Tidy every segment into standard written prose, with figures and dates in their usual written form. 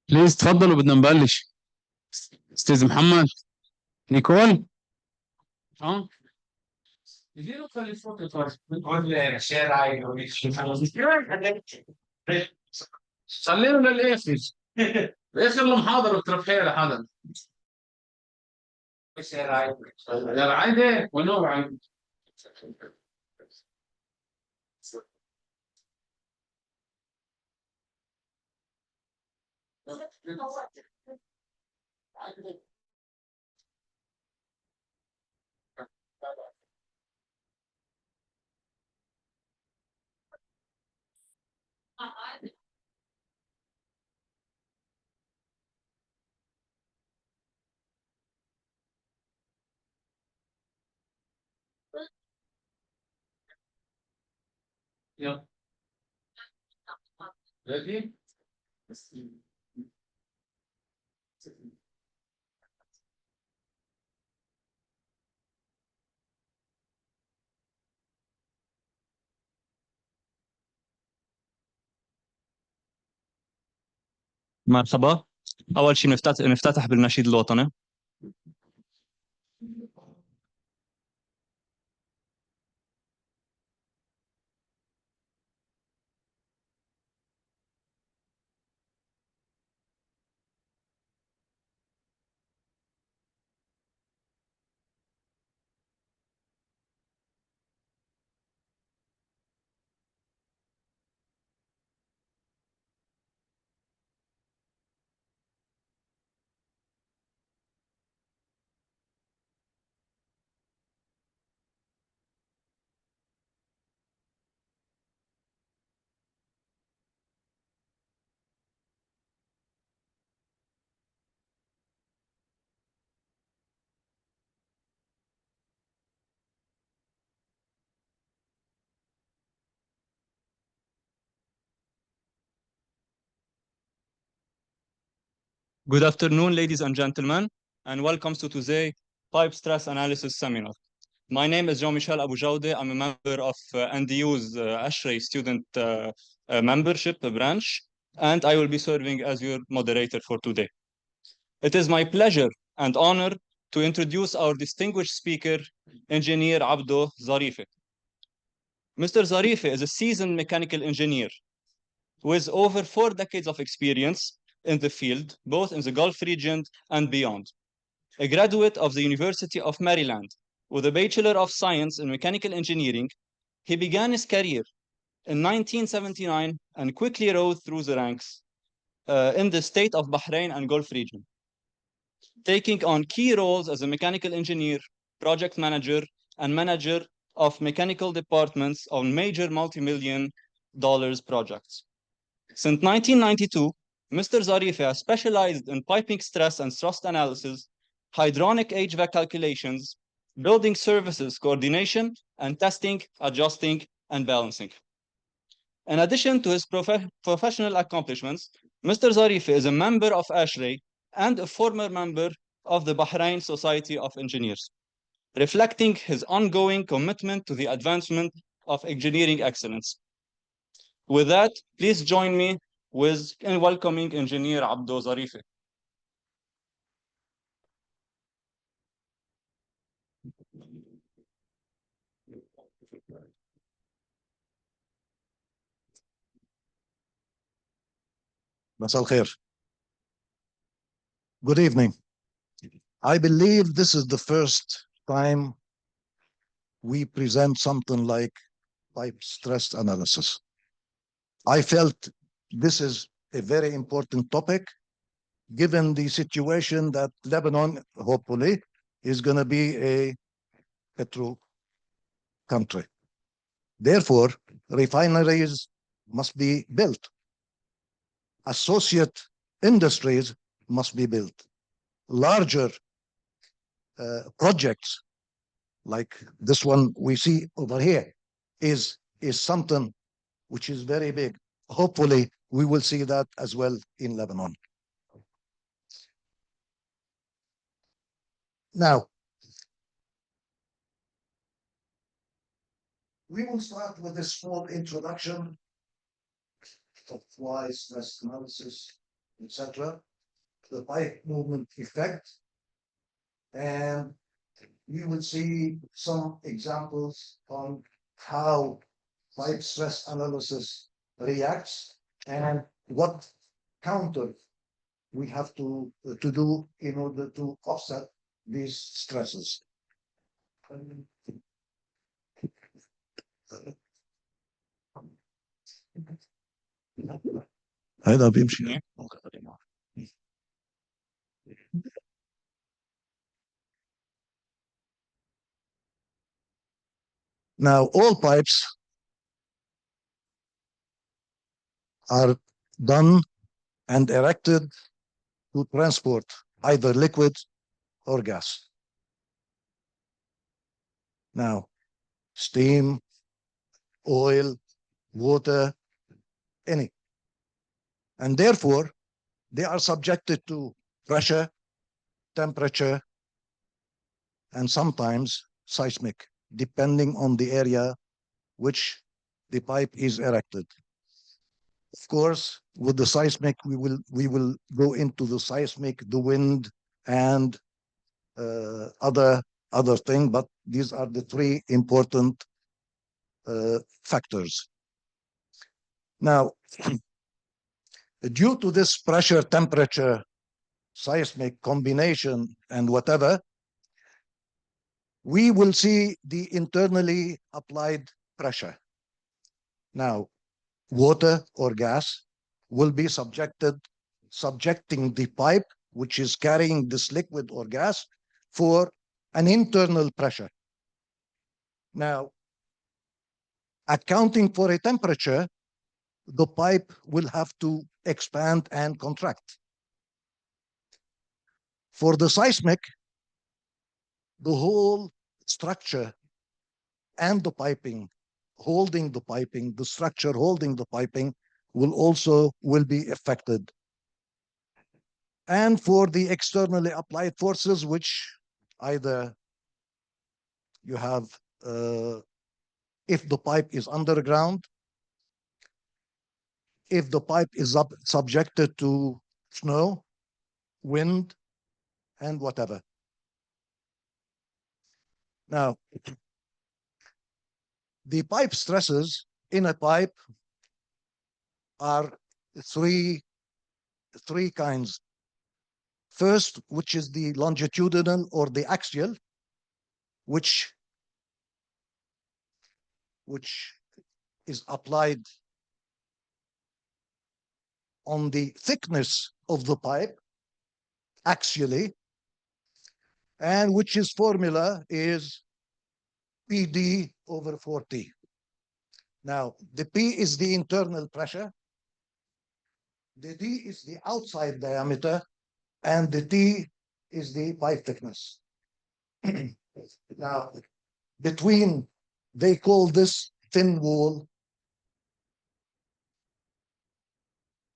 بليز تفضلوا بدنا نبلش. استاذ محمد. نيكول. اه. خلينا للاخر. اخر المحاضره بترفيها لحدا. يا عادي ونوع عادي. يلا. ready. مرحبا. أول شيء نفتتح بالنشيد الوطني. Good afternoon, ladies and gentlemen, and welcome to today's Pipe Stress Analysis Seminar. My name is Jean-Michel Abu Jawde. I'm a member of NDU's ASHRAE student membership branch, and I will be serving as your moderator for today. It is my pleasure and honor to introduce our distinguished speaker, Engineer Abdo Zarife. Mr. Zarife is a seasoned mechanical engineer with over 4 decades of experience in the field, both in the Gulf region and beyond. A graduate of the University of Maryland with a Bachelor of Science in Mechanical Engineering, he began his career in 1979 and quickly rose through the ranks in the state of Bahrain and Gulf region, taking on key roles as a mechanical engineer, project manager, and manager of mechanical departments on major multi-million dollars projects. Since 1992, Mr. Zarife has specialized in piping stress and thrust analysis, hydronic HVAC calculations, building services coordination, and testing, adjusting, and balancing. In addition to his professional accomplishments, Mr. Zarife is a member of ASHRAE and a former member of the Bahrain Society of Engineers, reflecting his ongoing commitment to the advancement of engineering excellence. With that, please join me in welcoming Engineer Abdo Zarife. مساء الخير. Good evening. I believe this is the first time we present something like pipe stress analysis. I felt this is a very important topic given the situation that Lebanon, hopefully, is going to be a petro country. Therefore, refineries must be built. Associate industries must be built. Larger projects like this one we see over here is something which is very big. Hopefully, we will see that as well in Lebanon. Now, we will start with a small introduction of why stress analysis, etc., the pipe movement effect, and we will see some examples on how pipe stress analysis reacts and what counter we have to do in order to offset these stresses. هذا بيمشي. Now, all pipes are done and erected to transport either liquid or gas. Now, steam, oil, water, any. And therefore, they are subjected to pressure, temperature, and sometimes seismic, depending on the area which the pipe is erected. of course, with the seismic, we will go into the seismic, the wind, and other thing, but these are the three important factors. Now, due to this pressure, temperature, seismic combination, and whatever, we will see the internally applied pressure. Now, water or gas will be subjecting the pipe, which is carrying this liquid or gas, for an internal pressure. Now, accounting for a temperature, the pipe will have to expand and contract. For the seismic, the whole structure and the piping, the structure holding the piping will be affected. And for the externally applied forces, which either you have, if the pipe is underground, if the pipe is subjected to snow, wind, and whatever. Now, the pipe stresses in a pipe are three kinds. First, which is the longitudinal or the axial, which is applied on the thickness of the pipe axially, and which is formula is PD over 4T. Now, the P is the internal pressure, the D is the outside diameter, and the T is the pipe thickness. Now, they call this thin wall.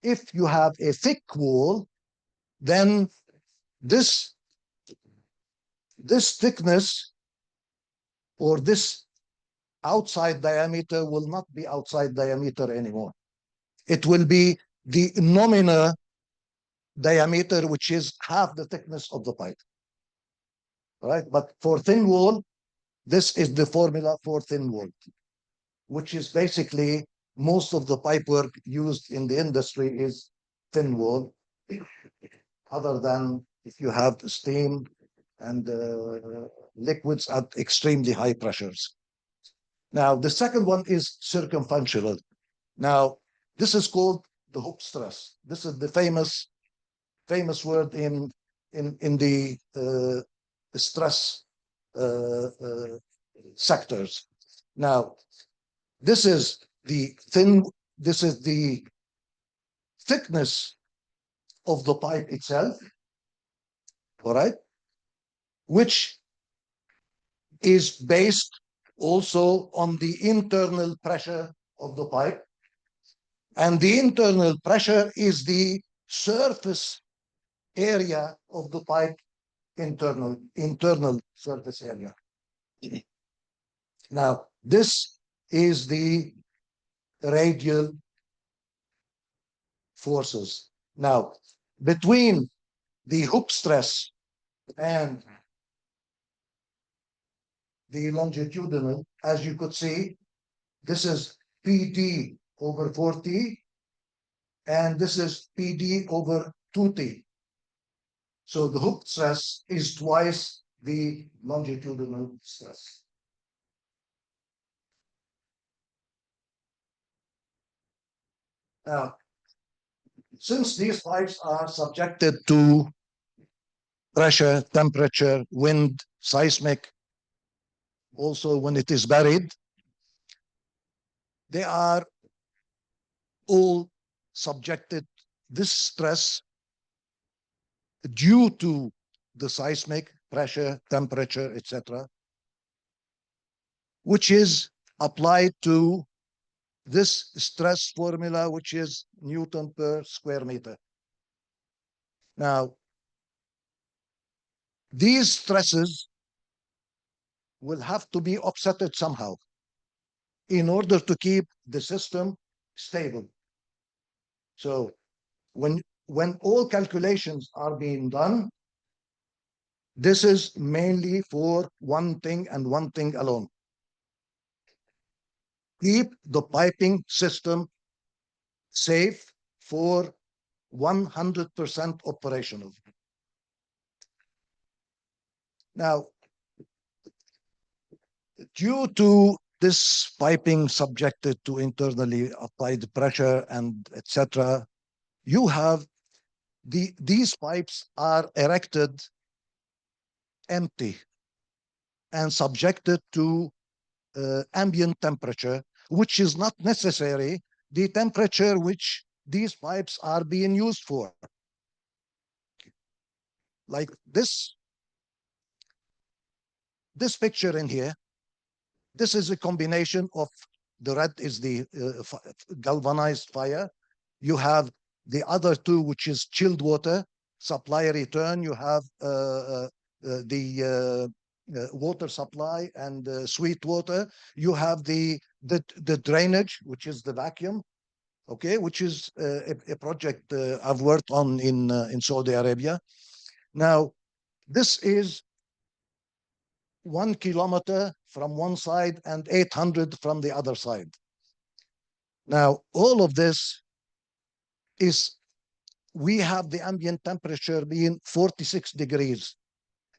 If you have a thick wall, then this thickness or this outside diameter will not be outside diameter anymore. It will be the nominal diameter, which is half the thickness of the pipe. All right, but for thin wall, this is the formula for thin wall, which is basically most of the pipe work used in the industry is thin wall, other than if you have steam and liquids at extremely high pressures. Now, the second one is circumferential. Now, this is called the hook stress. This is the famous word in the stress sectors. Now, this is the thickness of the pipe itself, all right, which is based also on the internal pressure of the pipe. And the internal pressure is the surface area of the pipe, internal surface area. Now, this is the radial forces. Now, between the hook stress and the longitudinal, as you could see, this is PD over 4T, and this is PD over 2T. So the hook stress is twice the longitudinal stress. Now, since these pipes are subjected to pressure, temperature, wind, seismic, also when it is buried, they are all subjected this stress due to the seismic pressure, temperature, etc., which is applied to this stress formula, which is Newton per square meter. Now, these stresses will have to be offsetted somehow in order to keep the system stable. So when all calculations are being done, this is mainly for one thing and one thing alone. Keep the piping system safe for 100% operational. Now, due to this piping subjected to internally applied pressure and etc., you have these pipes are erected empty and subjected to ambient temperature, which is not necessary the temperature which these pipes are being used for. Like this picture in here, this is a combination of the red is the galvanized fire. You have the other two, which is chilled water, supply return. You have the water supply and sweet water. You have the drainage, which is the vacuum, okay, which is a project I've worked on in Saudi Arabia. Now, this is 1 kilometer from one side and 800 from the other side. Now, all of this is, we have the ambient temperature being 46 degrees,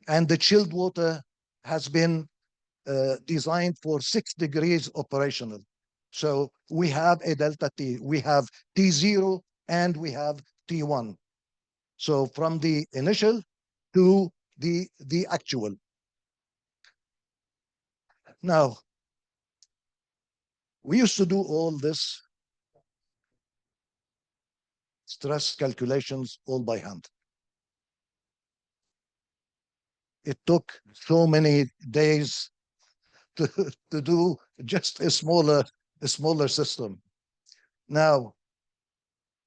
and the chilled water has been designed for 6 degrees operational. So we have a delta T, we have T0 and we have T1. So from the initial to the actual. Now, we used to do all this stress calculations all by hand. It took so many days to do just a smaller system. Now,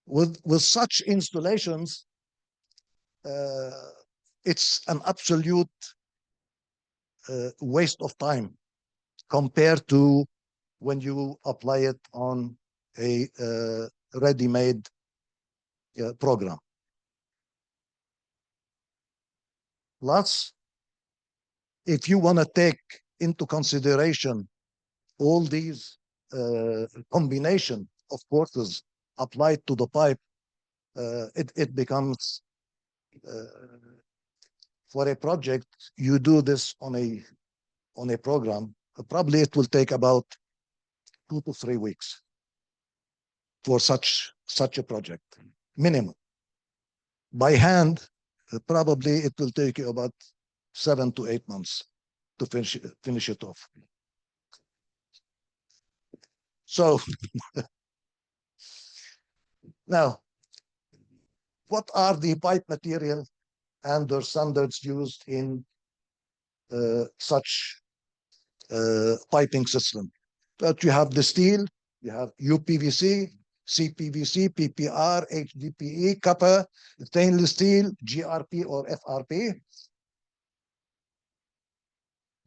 with such installations, it's an absolute waste of time compared to when you apply it on a ready-made program. Plus, if you want to take into consideration all these combination of forces applied to the pipe, it becomes for a project, you do this on a program, probably it will take about 2 to 3 weeks for such a project, minimum. By hand, probably it will take you about 7 to 8 months to finish it off. So now, what are the pipe material and their standards used in such piping system? But you have the steel, you have UPVC, CPVC, PPR, HDPE, copper, stainless steel, GRP or FRP.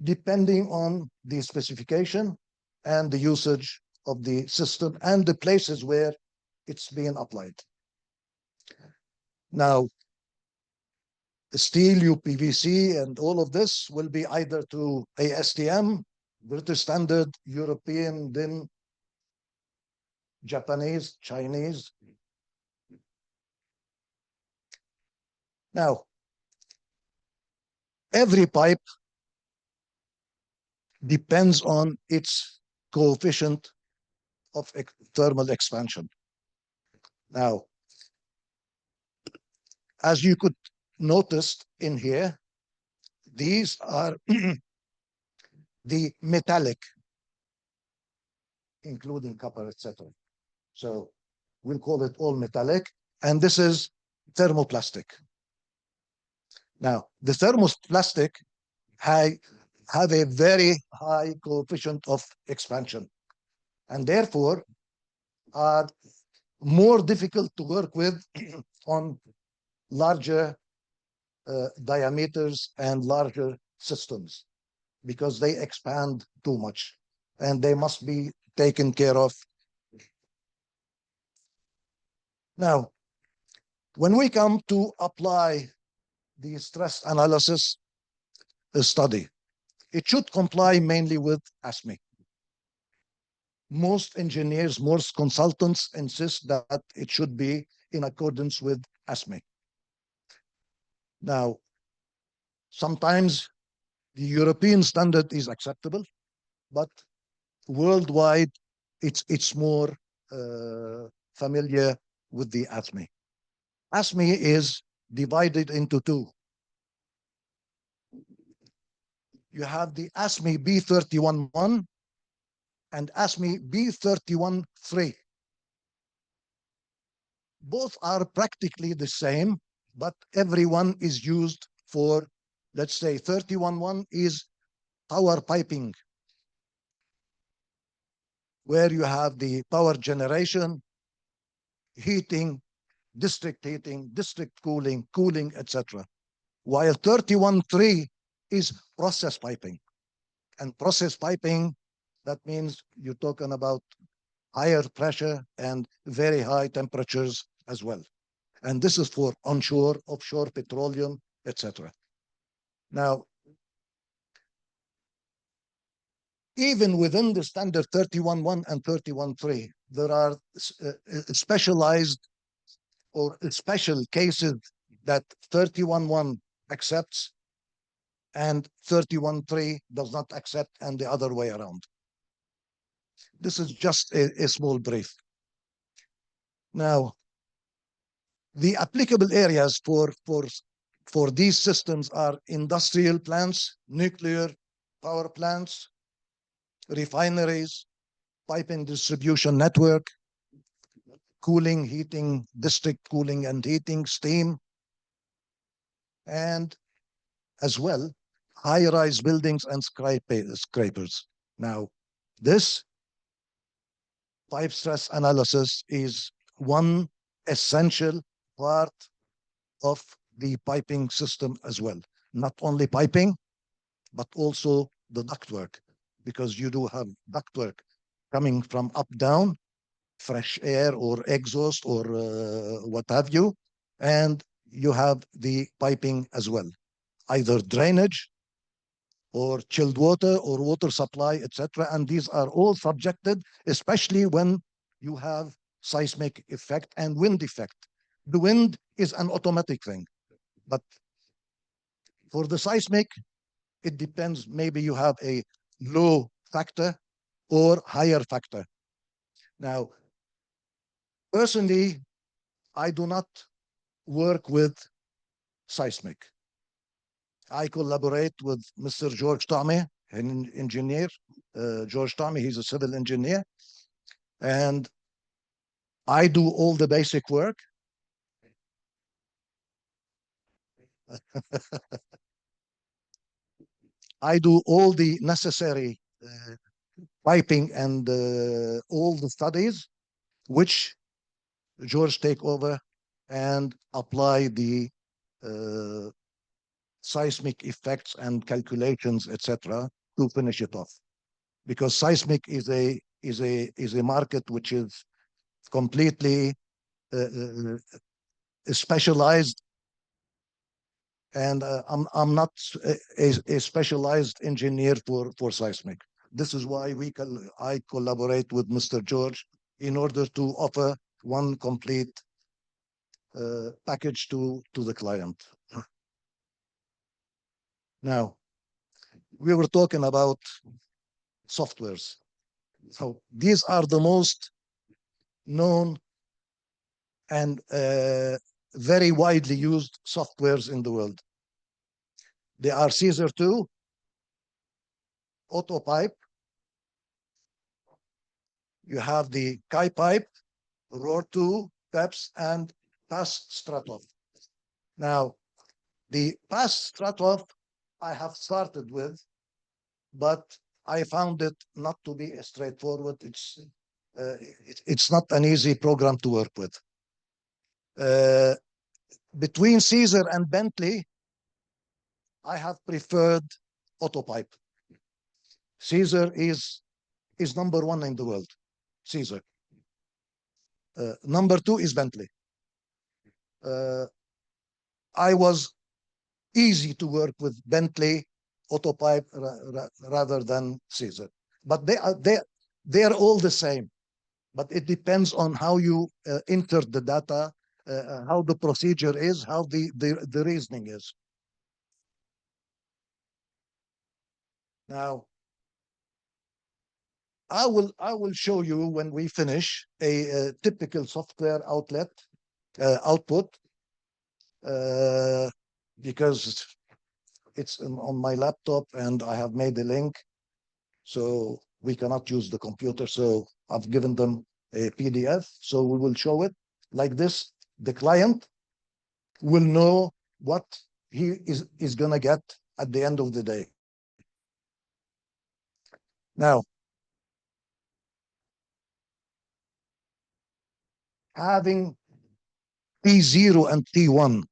Depending on the specification and the usage of the system and the places where it's being applied. Now, the steel, UPVC, and all of this will be either to ASTM, British Standard, European, then Japanese, Chinese. Now, every pipe depends on its coefficient of thermal expansion. Now, as you could notice in here, these are the metallic, including copper, etc. So we'll call it all metallic, and this is thermoplastic. Now, the thermoplastic have a very high coefficient of expansion, and therefore are more difficult to work with on larger diameters and larger systems, because they expand too much and they must be taken care of Now, when we come to apply the stress analysis study, it should comply mainly with ASME. Most engineers, most consultants insist that it should be in accordance with ASME. Now, sometimes the European standard is acceptable, but worldwide, it's more familiar with the ASME. ASME is divided into two. You have the ASME B31.1 and ASME B31.3. Both are practically the same, but everyone is used for, let's say, 31.1 is power piping, where you have the power generation, heating, district cooling, etc. While 31.3 is process piping. And process piping, that means you're talking about higher pressure and very high temperatures as well. And this is for onshore, offshore petroleum, etc. Now, even within the standard 31.1 and 31.3, there are specialized or special cases that 31.1 accepts and 31.3 does not accept, and the other way around. This is just a small brief. Now, the applicable areas for these systems are industrial plants, nuclear power plants, refineries, pipe and distribution network, cooling, heating, district cooling and heating, steam, and as well, high-rise buildings and skyscrapers. Now, this pipe stress analysis is one essential part of the piping system as well. Not only piping, but also the ductwork, because you do have ductwork coming from up down, fresh air or exhaust or what have you, and you have the piping as well, either drainage or chilled water or water supply, etc. And these are all subjected, especially when you have seismic effect and wind effect. The wind is an automatic thing, but for the seismic, it depends. Maybe you have a low factor or higher factor. Now, personally, I do not work with seismic. I collaborate with Mr. George Tommy, an engineer. George Tommy, he's a civil engineer. And I do all the basic work. I do all the necessary piping and all the studies, which George take over and apply the seismic effects and calculations, etc., to finish it off. Because seismic is a market which is completely specialized, and I'm not a specialized engineer for seismic. This is why I collaborate with Mr. George in order to offer one complete package to the client. Now, we were talking about softwares. So these are the most known and very widely used softwares in the world. They are Caesar 2, AutoPipe. You have the KaiPipe, ROR2, PEPS, and Pass Stratov. Now, the Pass Stratov I have started with, but I found it not to be straightforward. It's not an easy program to work with. Between Caesar and Bentley, I have preferred AutoPipe. Caesar is number one in the world. Caesar. Number two is Bentley. I was easy to work with Bentley Autopipe rather than Caesar. But they are all the same. But it depends on how you enter the data, how the procedure is, how the reasoning is. Now, I will show you when we finish a typical software output because it's on my laptop and I have made a link, so we cannot use the computer. So I've given them a PDF. So we will show it like this. The client will know what he is going to get at the end of the day. Now, having T0 and T1,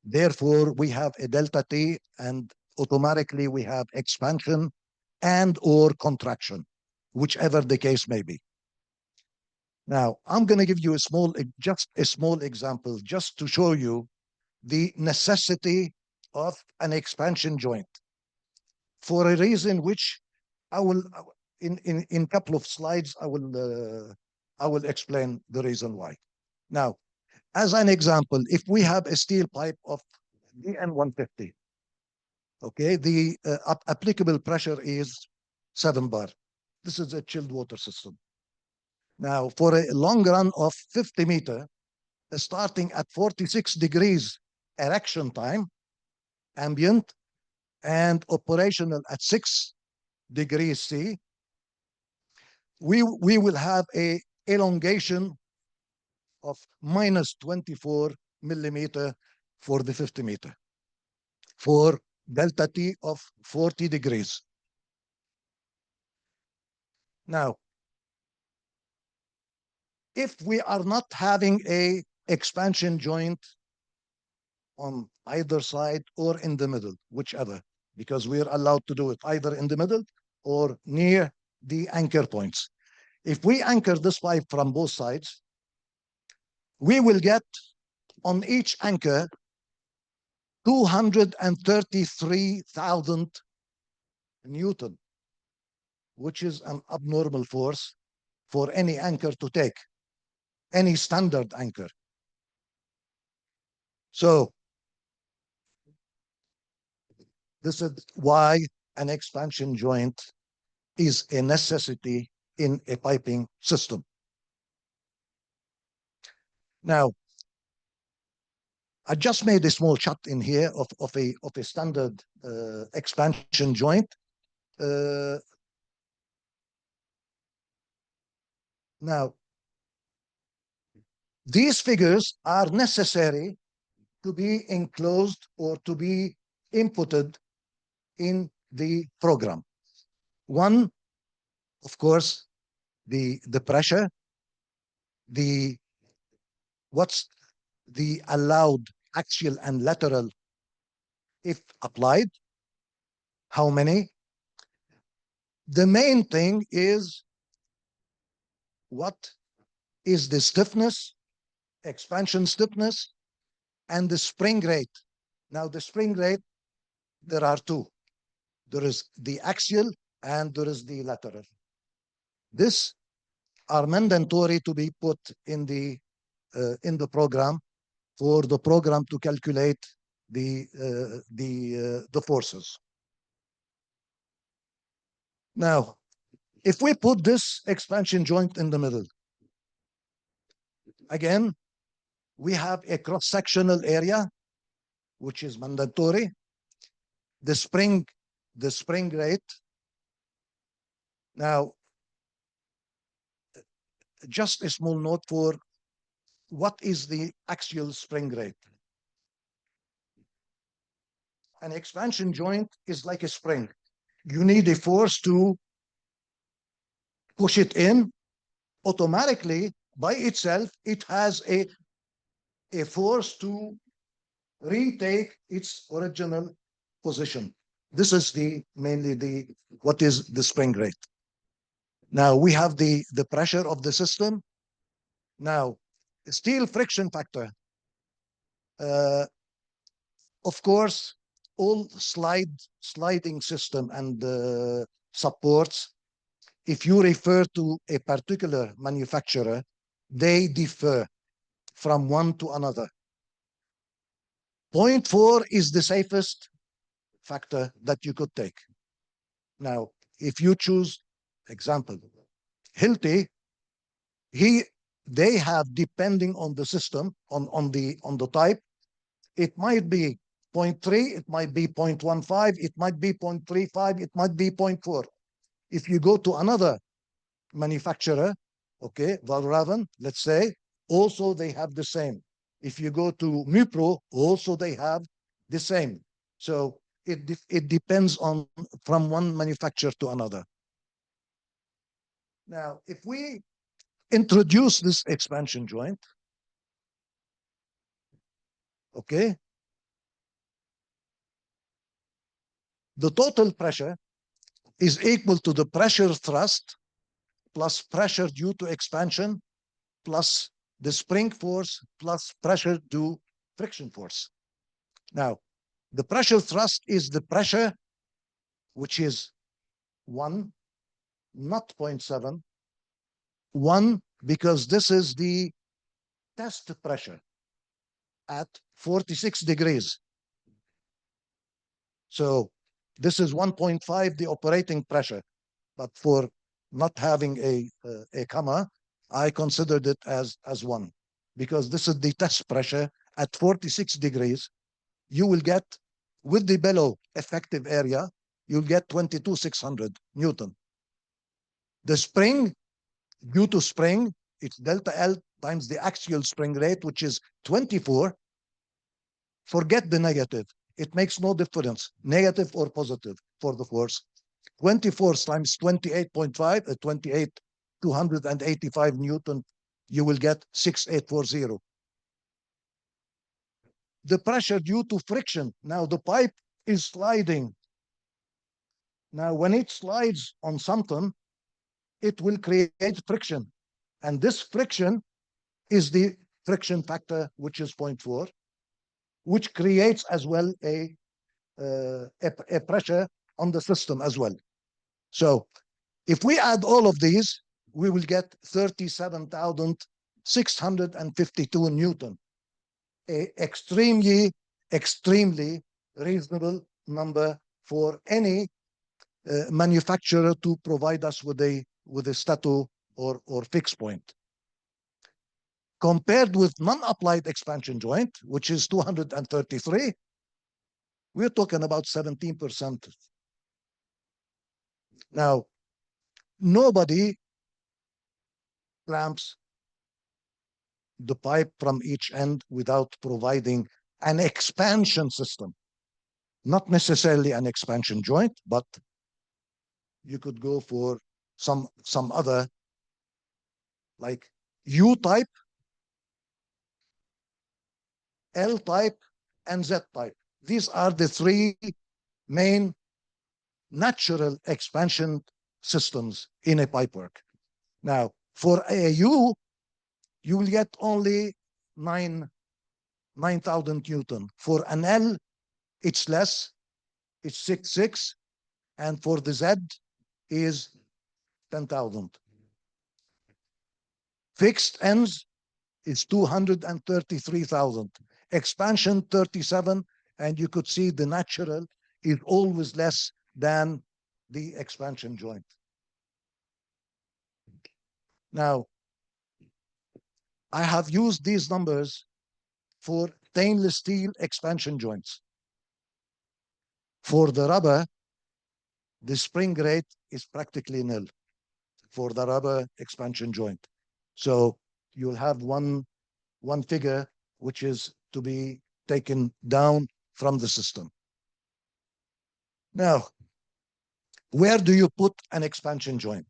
therefore we have a delta T and automatically we have expansion and or contraction, whichever the case may be. Now, I'm going to give you just a small example just to show you the necessity of an expansion joint for a reason which I will, in couple of slides, I will explain the reason why. Now, as an example, if we have a steel pipe of DN150, okay, the applicable pressure is 7 bar. This is a chilled water system. Now, for a long run of 50 meter, starting at 46 degrees erection time, ambient, and operational at 6 degrees C, we will have a elongation of minus 24 millimeter for the 50 meter for delta T of 40 degrees. Now, if we are not having a expansion joint on either side or in the middle, whichever, because we are allowed to do it either in the middle or near the anchor points. If we anchor this pipe from both sides, we will get on each anchor 233,000 Newton, which is an abnormal force for any anchor to take, any standard anchor. So this is why an expansion joint is a necessity in a piping system. Now, I just made a small chart in here of a standard expansion joint. Now, these figures are necessary to be enclosed or to be inputted in the program. One, of course, the pressure, what's the allowed axial and lateral if applied, how many. The main thing is what is the stiffness, expansion stiffness, and the spring rate. Now, the spring rate, there are two. There is the axial and there is the lateral. This are mandatory to be put in the program for the program to calculate the forces. Now, if we put this expansion joint in the middle, again, we have a cross-sectional area, which is mandatory. The spring rate. Now, just a small note for what is the axial spring rate. An expansion joint is like a spring. You need a force to push it in. Automatically, by itself, it has a force to retake its original position. This is mainly what is the spring rate. Now we have the pressure of the system. Now, steel friction factor. Uh, of course, all sliding system and supports, if you refer to a particular manufacturer, they differ from one to another. 0.4 is the safest factor that you could take. Now, if you choose, example, Hilti, they have, depending on the system, on the type, it might be 0.3, it might be 0.15, it might be 0.35, it might be 0.4. If you go to another manufacturer, okay, Valraven, let's say, also they have the same. If you go to Mupro, also they have the same. So it depends on from one manufacturer to another. Now, if we introduce this expansion joint, okay, the total pressure is equal to the pressure thrust plus pressure due to expansion plus the spring force plus pressure due friction force. Now, the pressure thrust is the pressure, which is 1, not 0.7. 1, because this is the test pressure at 46 degrees. So this is 1.5, the operating pressure. But for not having a comma, I considered it as 1, because this is the test pressure at 46 degrees. You will get, with the bellow effective area, you'll get 22,600 Newton. The spring, due to spring, it's delta L times the axial spring rate, which is 24. Forget the negative. It makes no difference, negative or positive for the force. 24 times 28.5, 285 Newton, you will get 6840. The pressure due to friction. Now the pipe is sliding. Now when it slides on something, it will create friction. And this friction is the friction factor, which is 0.4, which creates as well a pressure on the system as well. So if we add all of these, we will get 37,652 Newton, a extremely reasonable number for any manufacturer to provide us with a stato or fixed point. Compared with non-applied expansion joint, which is 233, we're talking about 17%. Now, nobody clamps the pipe from each end without providing an expansion system. Not necessarily an expansion joint, but you could go for some other, like U-type, L-type, and Z-type. These are the three main natural expansion systems in a pipework. Now, for a U, you will get only 9,000 Newton. For an L, it's less, it's 6,600, and for the Z is 10,000. Fixed ends is 233,000. Expansion 37, and you could see the natural is always less than the expansion joint. Now, I have used these numbers for stainless steel expansion joints. For the rubber, the spring rate is practically nil for the rubber expansion joint. So you'll have one figure which is to be taken down from the system. Now, where do you put an expansion joint?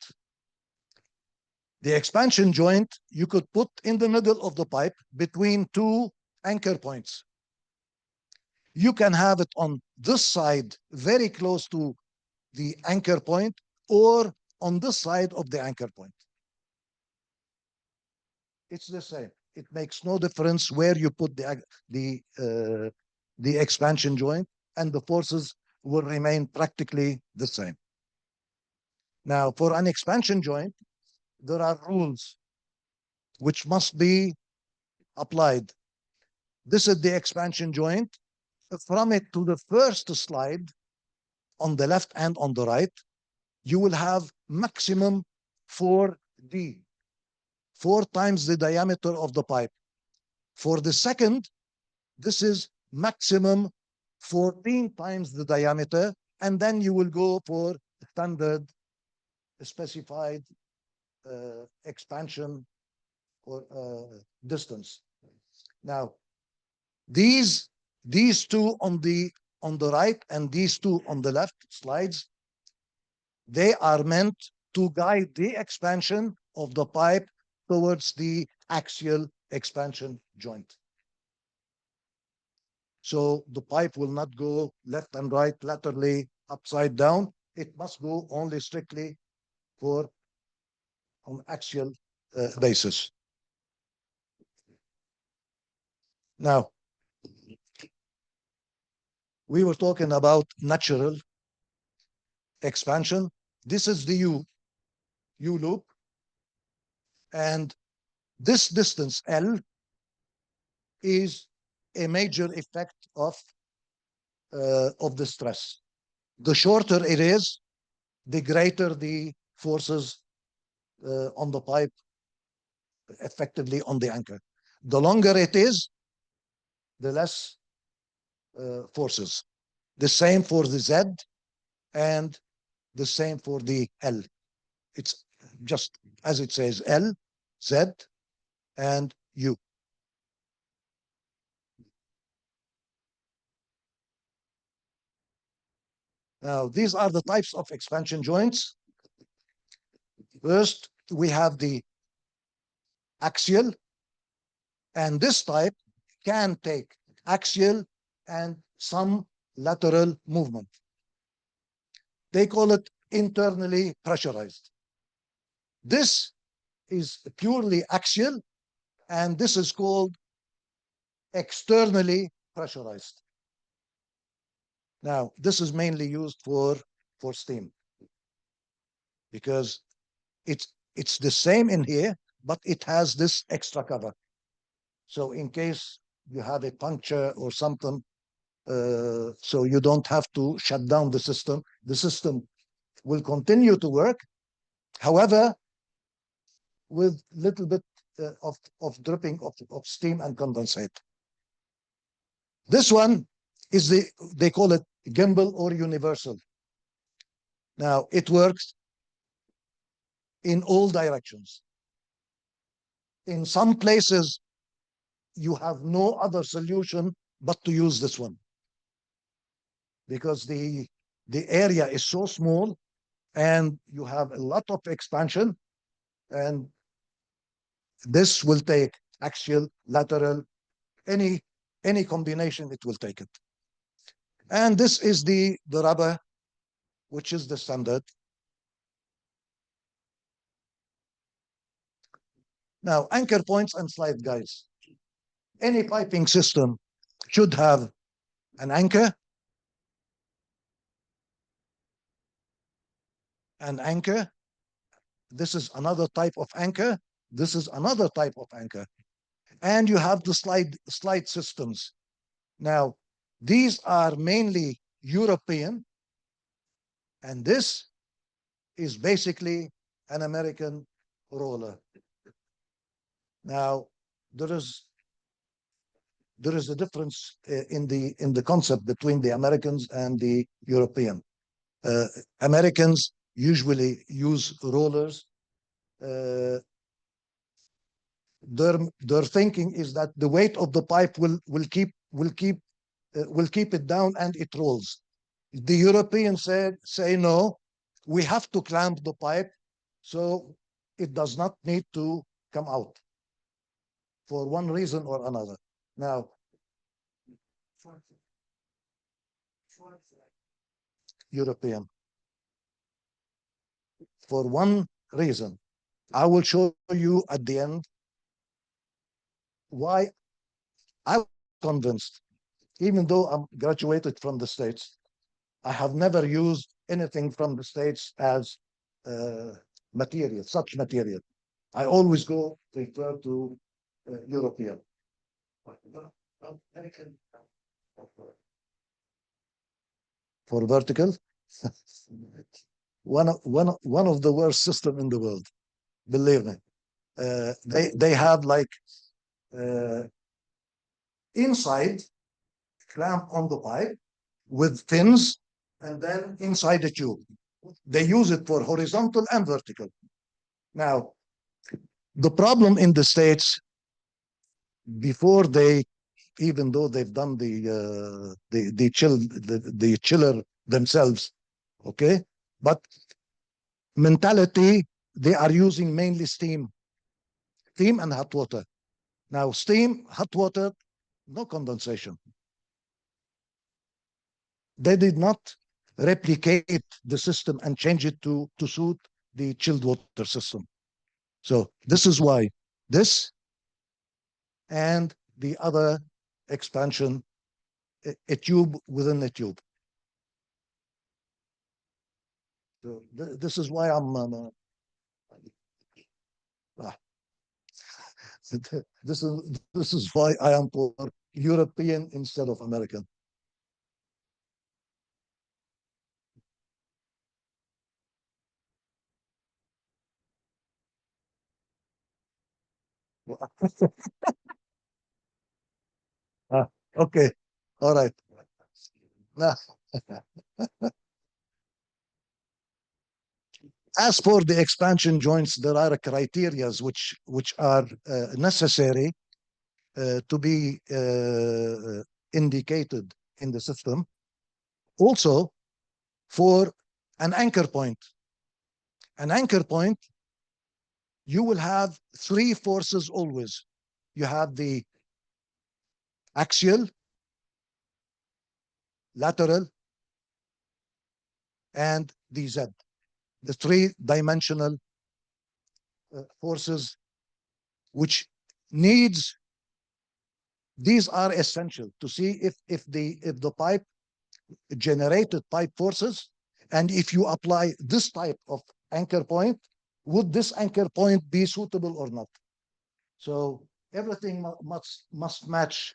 The expansion joint you could put in the middle of the pipe between two anchor points. You can have it on this side, very close to the anchor point, or on this side of the anchor point. It's the same. it makes no difference where you put the expansion joint, and the forces will remain practically the same. Now, for an expansion joint, there are rules which must be applied. This is the expansion joint. From it to the first slide on the left and on the right, you will have maximum 4D, 4 times the diameter of the pipe. For the second, this is maximum 14 times the diameter, and then you will go for standard specified expansion or distance. Now, these two on the right and these two on the left slides, they are meant to guide the expansion of the pipe towards the axial expansion joint. So the pipe will not go left and right, laterally, upside down. It must go only strictly for on axial basis. Now, we were talking about natural expansion. This is the U loop. And this distance L is a major effect of the stress. The shorter it is, the greater the forces on the pipe, effectively on the anchor. The longer it is, the less forces. The same for the Z and the same for the L. It's just as it says, L, Z, and U. Now, these are the types of expansion joints. First, we have the axial, and this type can take axial and some lateral movement. They call it internally pressurized. This is purely axial, and this is called externally pressurized. Now, this is mainly used for steam, because it's the same in here, but it has this extra cover. So in case you have a puncture or something, so you don't have to shut down the system will continue to work. However, with little bit of dripping of steam and condensate. This one is they call it gimbal or universal. Now, it works in all directions. In some places, you have no other solution but to use this one, because the area is so small and you have a lot of expansion, and this will take axial, lateral, any combination, it will take it. And this is the rubber, which is the standard. Now, anchor points and slide guides. Any piping system should have an anchor, this is another type of anchor, this is another type of anchor, and you have the slide systems. Now, these are mainly European, and this is basically an American roller. Now, there is a difference in the concept between the Americans and the European. Americans usually use rollers. Their thinking is that the weight of the pipe will keep it down and it rolls. The Europeans say no, we have to clamp the pipe so it does not need to come out for one reason or another. Now, European, for one reason. I will show you at the end why I'm convinced, even though I'm graduated from the States, I have never used anything from the States as material, such material. I always refer to European. For vertical, one of the worst system in the world, believe me. They have like inside clamp on the pipe with fins, and then inside the tube. They use it for horizontal and vertical. Now, the problem in the States, before they, even though they've done the chiller themselves, okay, but mentality, they are using mainly steam and hot water. Now, steam, hot water, no condensation. They did not replicate the system and change it to suit the chilled water system. So this is why this and the other expansion, a tube within a tube. So this is why I'm this is why I am for European instead of American. Okay, all right. Now, as for the expansion joints, there are criteria which are necessary to be indicated in the system. Also, for an anchor point. An anchor point, you will have three forces always. You have the axial, lateral, and the Z, the three-dimensional forces, which needs, these are essential to see if the pipe generated pipe forces, and if you apply this type of anchor point, would this anchor point be suitable or not? So everything must match.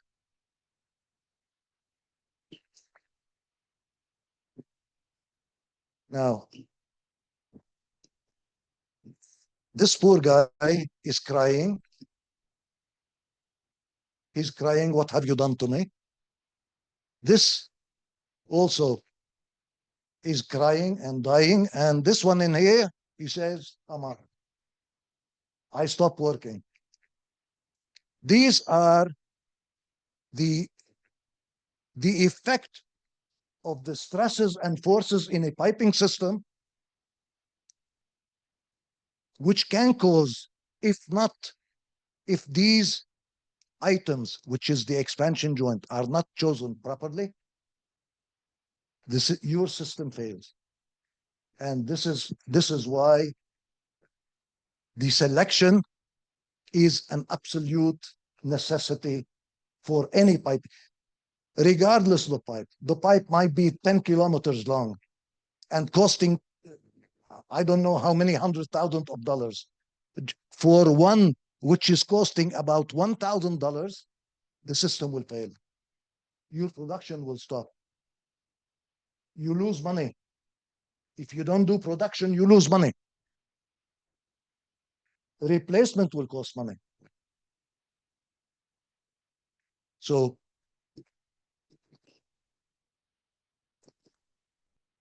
Now, this poor guy is crying. He's crying, what have you done to me? This also is crying and dying. And this one in here, he says, Amar, I stopped working. These are the effect of the stresses and forces in a piping system, which can cause, if these items, which is the expansion joint, are not chosen properly, your system fails. And this is why the selection is an absolute necessity for any pipe, regardless of the pipe. The pipe might be 10 kilometers long and costing, I don't know how many $100,000. For one which is costing about $1,000, the system will fail. Your production will stop. You lose money. If you don't do production, you lose money. Replacement will cost money. So,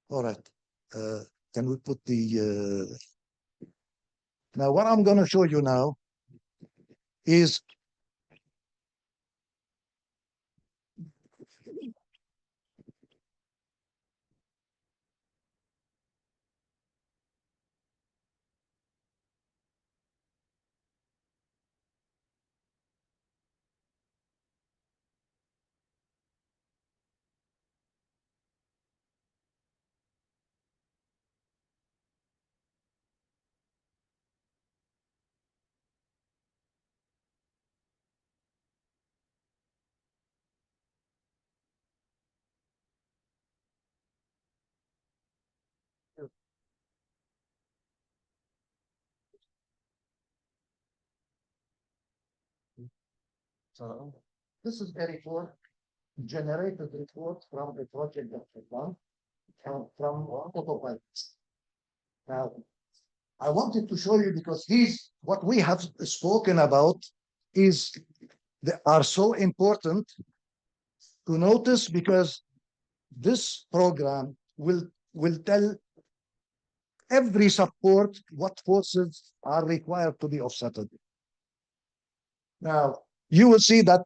all right. Can we put the... Now, what I'm going to show you now is So this is a report, generated report from the project that we done from autopilot. Now, I wanted to show you because these, what we have spoken about is, they are so important to notice because this program will tell every support what forces are required to be offsetted. Now, you will see that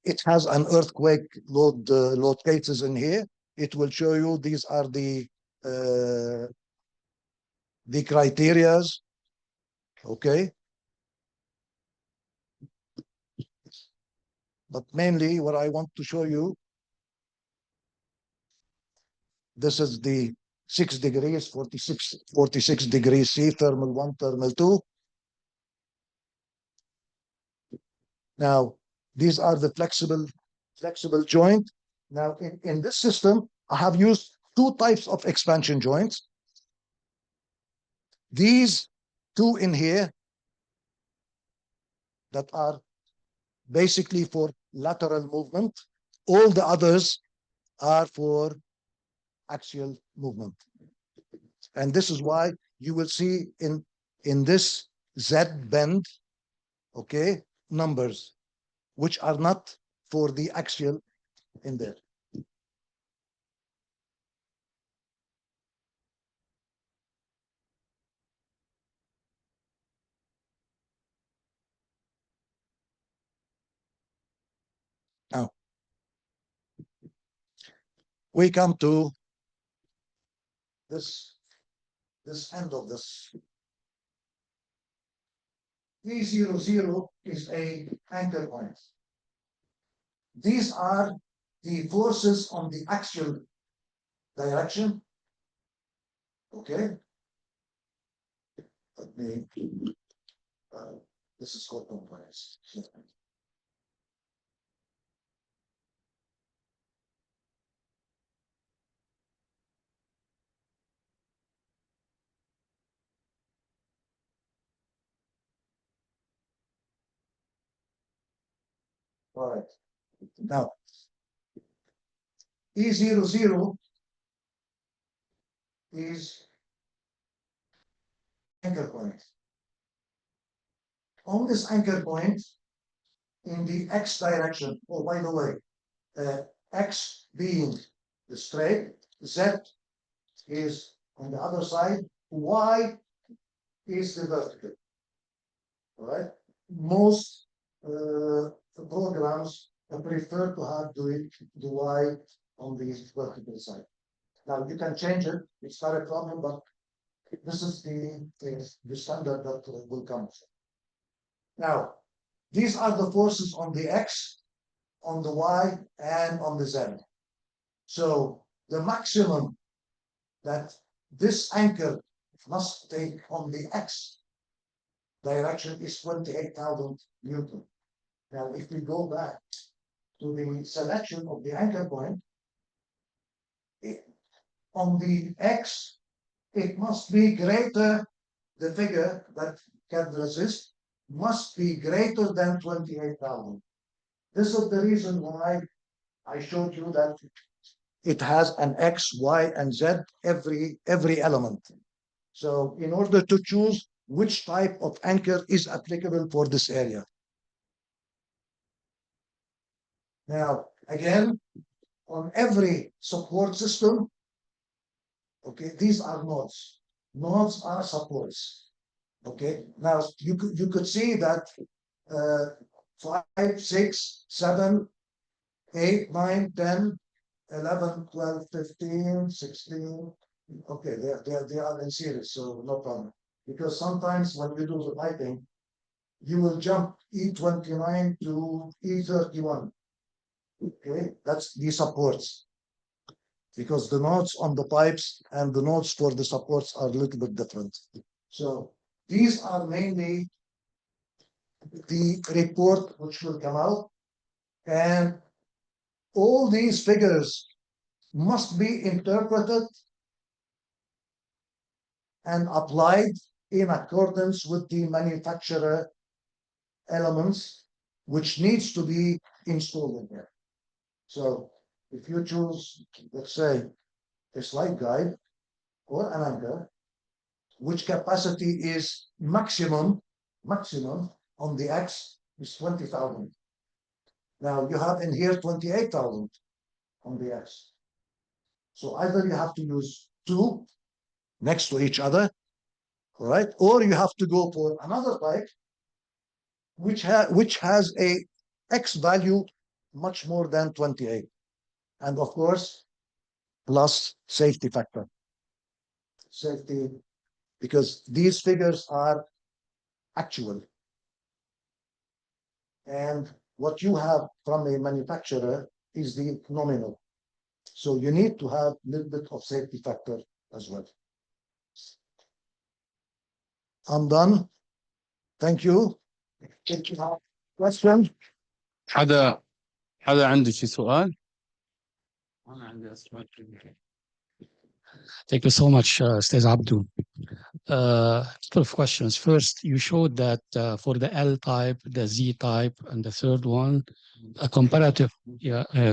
it has an earthquake load cases in here. It will show you these are the criterias. Okay. But mainly what I want to show you, this is the 6 degrees, 46 degrees C, thermal 1, thermal 2. Now, these are the flexible joint. Now, in this system, I have used two types of expansion joints. These two in here that are basically for lateral movement. All the others are for axial movement. And this is why you will see in this Z bend, okay, numbers, which are not for the axial in there. Now, we come to this end of this. P00 is a anchor point. These are the forces on the axial direction. Okay. Let me, this is called compliance. All right. Now, E00 is anchor point. On this anchor point, in the X direction, oh, by the way, X being the straight, Z is on the other side, Y is the vertical. All right. Most programs prefer to have the Y on the vertical side. Now you can change it, it's not a problem, but this is the standard that will come. Now, these are the forces on the X, on the Y, and on the Z. So the maximum that this anchor must take on the X direction is 28,000 Newton. Now, if we go back to the selection of the anchor point, on the X, it must be greater, the figure that can resist must be greater than 28,000. This is the reason why I showed you that it has an X, Y, and Z every element. So in order to choose which type of anchor is applicable for this area. Now, again, on every support system, okay, these are nodes. Nodes are supports. Okay, now you could see that 5, 6, 7, 8, 9, 10, 11, 12, 15, 16. Okay, they are in series, so no problem. Because sometimes when you do the piping, you will jump E29 to E31. Okay, that's the supports. Because the nodes on the pipes and the nodes for the supports are a little bit different. So these are mainly the report which will come out, and all these figures must be interpreted and applied in accordance with the manufacturer elements which needs to be installed in there. So if you choose, let's say, a slide guide or an anchor, which capacity is maximum on the X is 20,000. Now you have in here 28,000 on the X. So either you have to use two next to each other, all right, or you have to go for another pipe which has a X value much more than 28, and of course plus safety factor. Safety, because these figures are actual, and what you have from a manufacturer is the nominal. So you need to have a little bit of safety factor as well. I'm done. Thank you. If you have questions. حدا عنده شي سؤال؟ أنا عندي أسئلة. Thank you so much, Ustaz Abdo. Couple of questions. First, you showed that for the L type, the Z type, and the third one,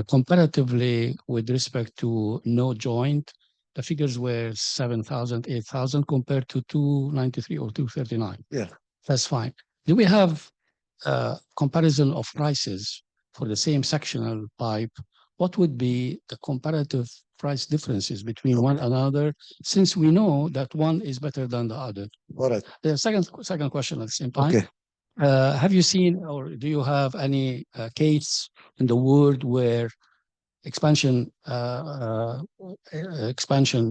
comparatively with respect to no joint, the figures were 7,000, 8,000 compared to 293 or 239. Yeah. That's fine. Do we have comparison of prices for the same sectional pipe? What would be the comparative price differences between one another, since we know that one is better than the other? All right. The second question at the same time. Okay. Have you seen, or do you have any case in the world where expansion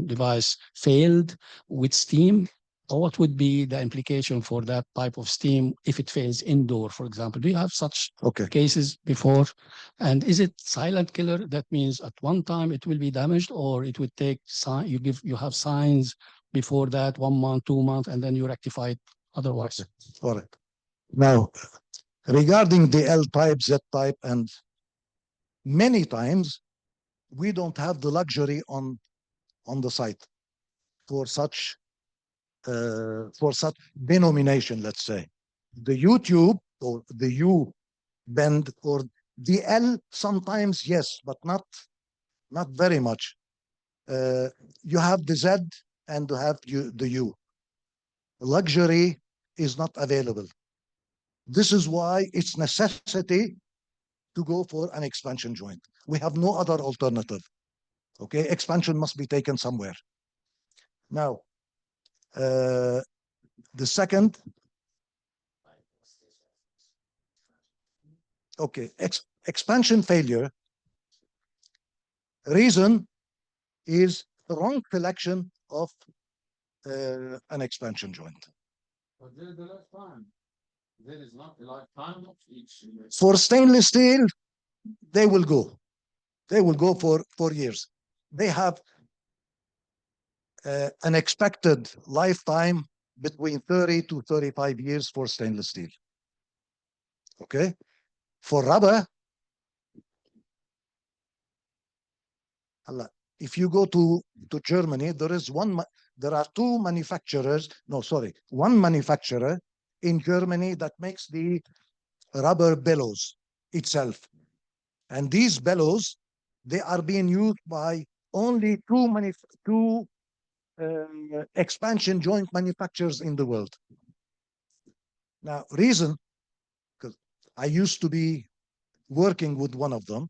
device failed with steam? Or what would be the implication for that type of steam if it fails indoor, for example? Do you have such cases before? And is it silent killer? That means at one time it will be damaged, or it would take you have signs before that, 1 month, 2 months, and then you rectify it otherwise. All right. Now, regarding the L type, Z type, and many times we don't have the luxury on the site for such denomination, let's say. The U tube or the U bend or the L sometimes, yes, but not very much. You have the Z and you have the U. Luxury is not available. This is why it's necessity to go for an expansion joint. We have no other alternative. Okay, expansion must be taken somewhere. Now, the second, okay, expansion failure. Reason is the wrong selection of an expansion joint. But there is the lifetime. There is not the lifetime of each. For stainless steel, they will go. They will go for years. They have an expected lifetime between 30 to 35 years for stainless steel. Okay? For rubber, if you go to Germany, there are one manufacturer in Germany that makes the rubber bellows itself. And these bellows, they are being used by only two expansion joint manufacturers in the world. Now, reason, because I used to be working with one of them,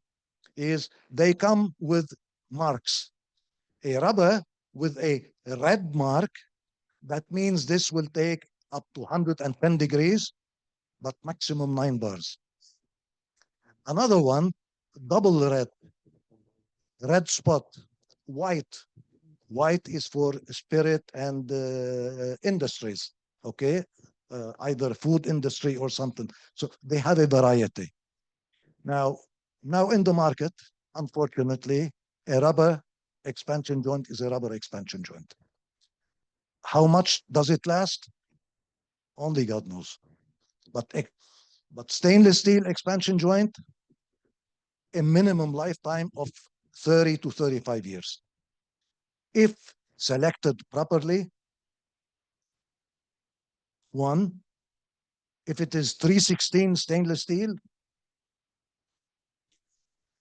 is they come with marks. A rubber with a red mark, that means this will take up to 110 degrees, but maximum 9 bars. Another one, double red spot, white. White is for spirit and industries, okay? Either food industry or something. So they have a variety. Now in the market, unfortunately, a rubber expansion joint is a rubber expansion joint. How much does it last? Only God knows. But stainless steel expansion joint, a minimum lifetime of 30 to 35 years. If selected properly, one, if it is 316 stainless steel,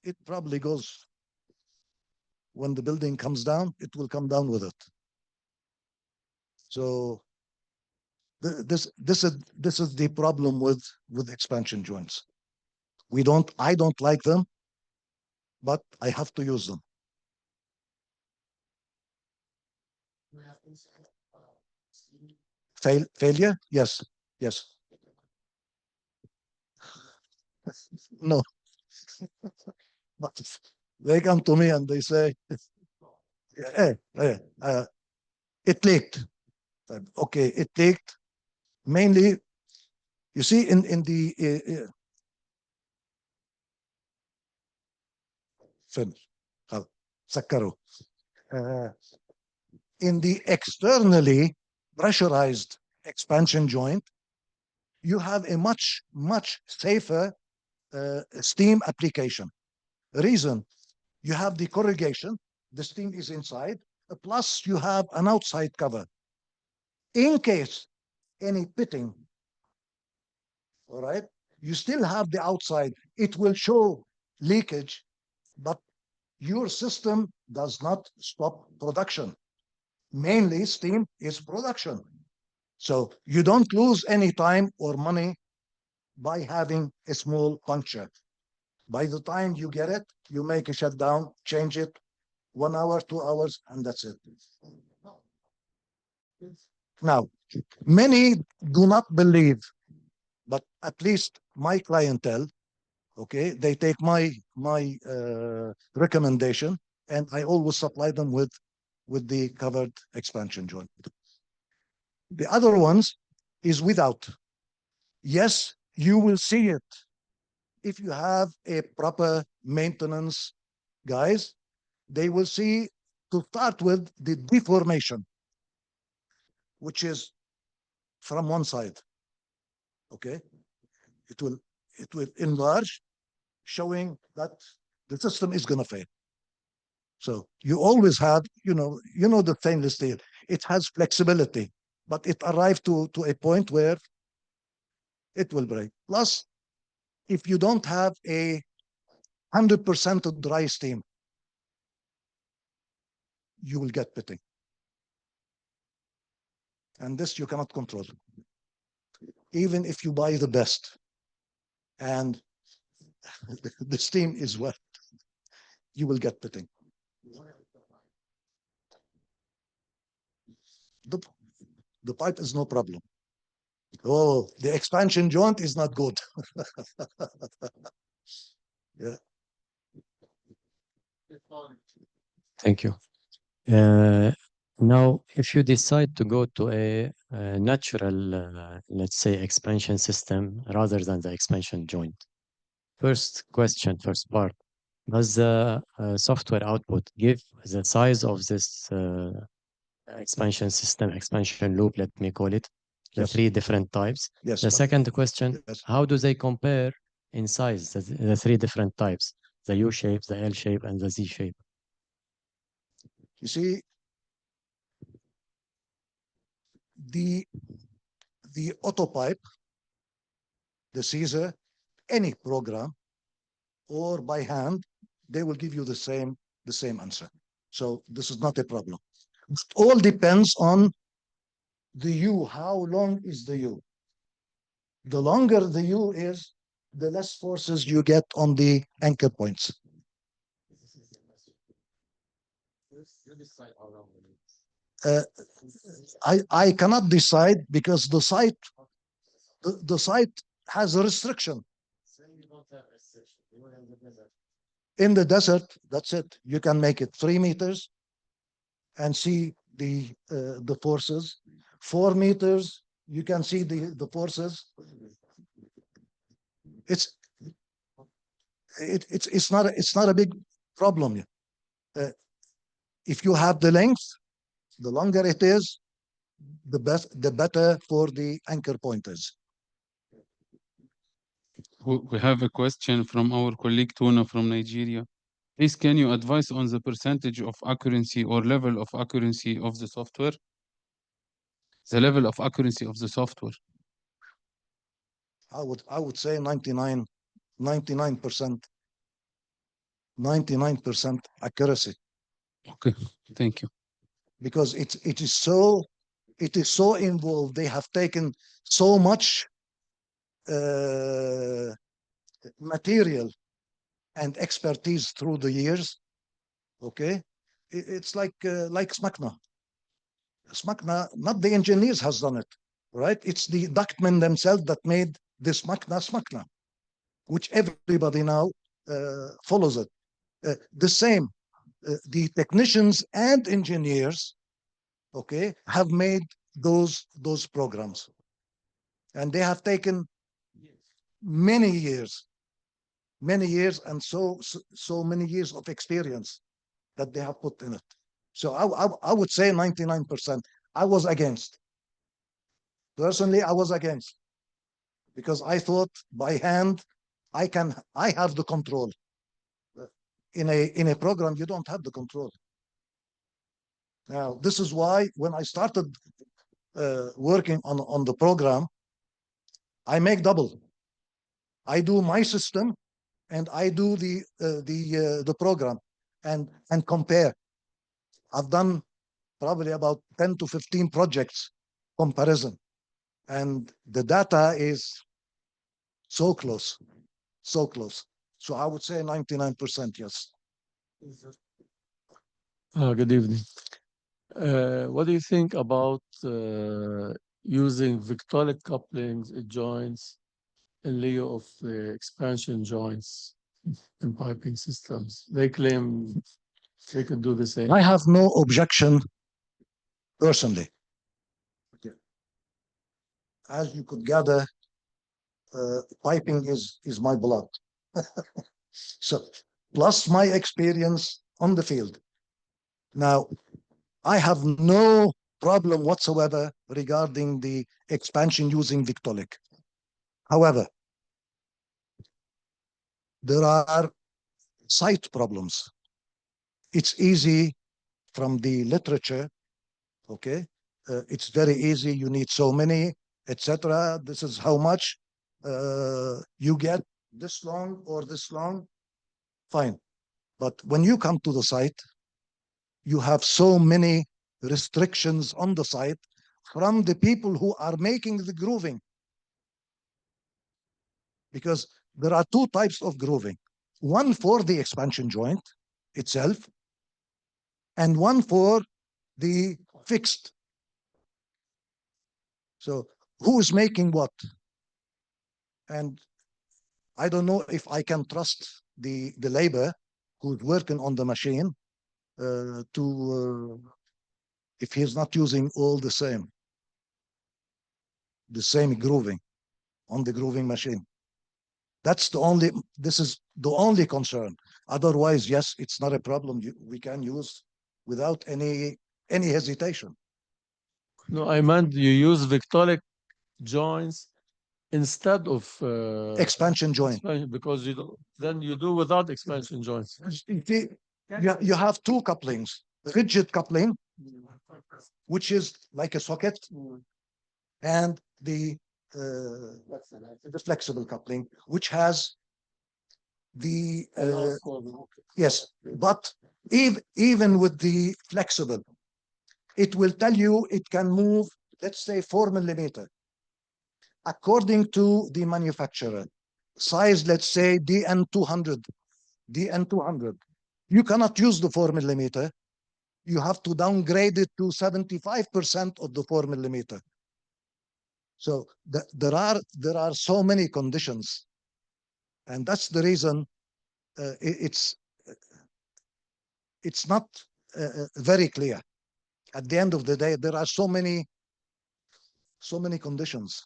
it probably goes, when the building comes down, it will come down with it. So this is the problem with expansion joints. I don't like them, but I have to use them. Failure? Yes. Yes. No. But they come to me and they say, it leaked. Okay, it leaked. Mainly, you see, in the finish. سكروا. In the externally pressurized expansion joint, you have a much safer steam application. Reason, you have the corrugation, the steam is inside, plus you have an outside cover. In case any pitting, all right, you still have the outside. It will show leakage, but your system does not stop production. Mainly steam is production. So you don't lose any time or money by having a small puncture. By the time you get it, you make a shutdown, change it, 1 hour, 2 hours, and that's it. Now, many do not believe, but at least my clientele, okay, they take my recommendation, and I always supply them with the covered expansion joint. The other ones is without. Yes, you will see it if you have a proper maintenance guys. They will see, to start with, the deformation, which is from one side. Okay, it will enlarge, showing that the system is going to fail. So you always have, the stainless steel, it has flexibility, but it arrived to a point where it will break. Plus, if you don't have a 100% dry steam, you will get pitting. And this you cannot control. Even if you buy the best and the steam is wet, you will get pitting. The pipe is no problem. Oh, the expansion joint is not good. Yeah. Thank you. Now, if you decide to go to a natural, let's say, expansion system rather than the expansion joint, first part, does the software output give the size of this expansion system, expansion loop, let me call it, the Yes. 3 different types? Yes. The second question, Yes. how do they compare in size, the 3 different types, the U shape, the L shape, and the Z shape? You see, the autopipe, the Caesar, any program, or by hand, they will give you the same answer. So this is not a problem. It all depends on the U. How long is the U? The longer the U is, the less forces you get on the anchor points. I cannot decide because the site has a restriction. In the desert, that's it. You can make it 3 meters and see the forces. 4 meters, you can see the forces. It's not a big problem. If you have the length, the longer it is, the better for the anchor pointers. We have a question from our colleague Tuna from Nigeria. Please, can you advise on the percentage of accuracy or level of accuracy of the software? The level of accuracy of the software. I would say 99%. 99% accuracy, Okay, thank you. because it is so involved. They have taken so much material and expertise through the years. Okay, it's like SMACNA. SMACNA, not the engineers has done it, right? It's the ductmen themselves that made this SMACNA, which everybody now follows it. The same, the technicians and engineers, okay, have made those programs, and they have taken many years, and so many years of experience that they have put in it. So I would say 99%. I was against. Personally, I was against, because I thought by hand I have the control. In a program, you don't have the control. Now, this is why when I started working on the program, I make double. I do my system and I do the program and compare. I've done probably about 10 to 15 projects comparison, and the data is so close, so close. So I would say 99% yes. Good evening. What do you think about using Victolic couplings, joints, in lieu of expansion joints in piping systems? They claim they can do the same. I have no objection personally. As you could gather, piping is my blood. So, plus my experience on the field. Now, I have no problem whatsoever regarding the expansion using Victolic. However, there are site problems. It's easy from the literature, okay? It's very easy. You need so many, etc. This is how much you get, this long or this long, fine. But when you come to the site, you have so many restrictions on the site from the people who are making the grooving. Because there are two types of grooving. One for the expansion joint itself, and one for the fixed. So who is making what? And I don't know if I can trust the labor who's working on the machine if he's not using all the same grooving on the grooving machine. This is the only concern. Otherwise, yes, it's not a problem. We can use without any hesitation. No, I meant you use Victolic joints instead of Expansion joint. because then you do without expansion joints. You have two couplings: rigid coupling, which is like a socket, and the flexible coupling, which has the yes. But even with the flexible, it will tell you it can move, let's say 4 millimeter, according to the manufacturer. Size, let's say DN200. You cannot use the 4 millimeter. You have to downgrade it to 75% of the 4 millimeter. So there are so many conditions, and that's the reason it's not very clear. At the end of the day, there are so many conditions.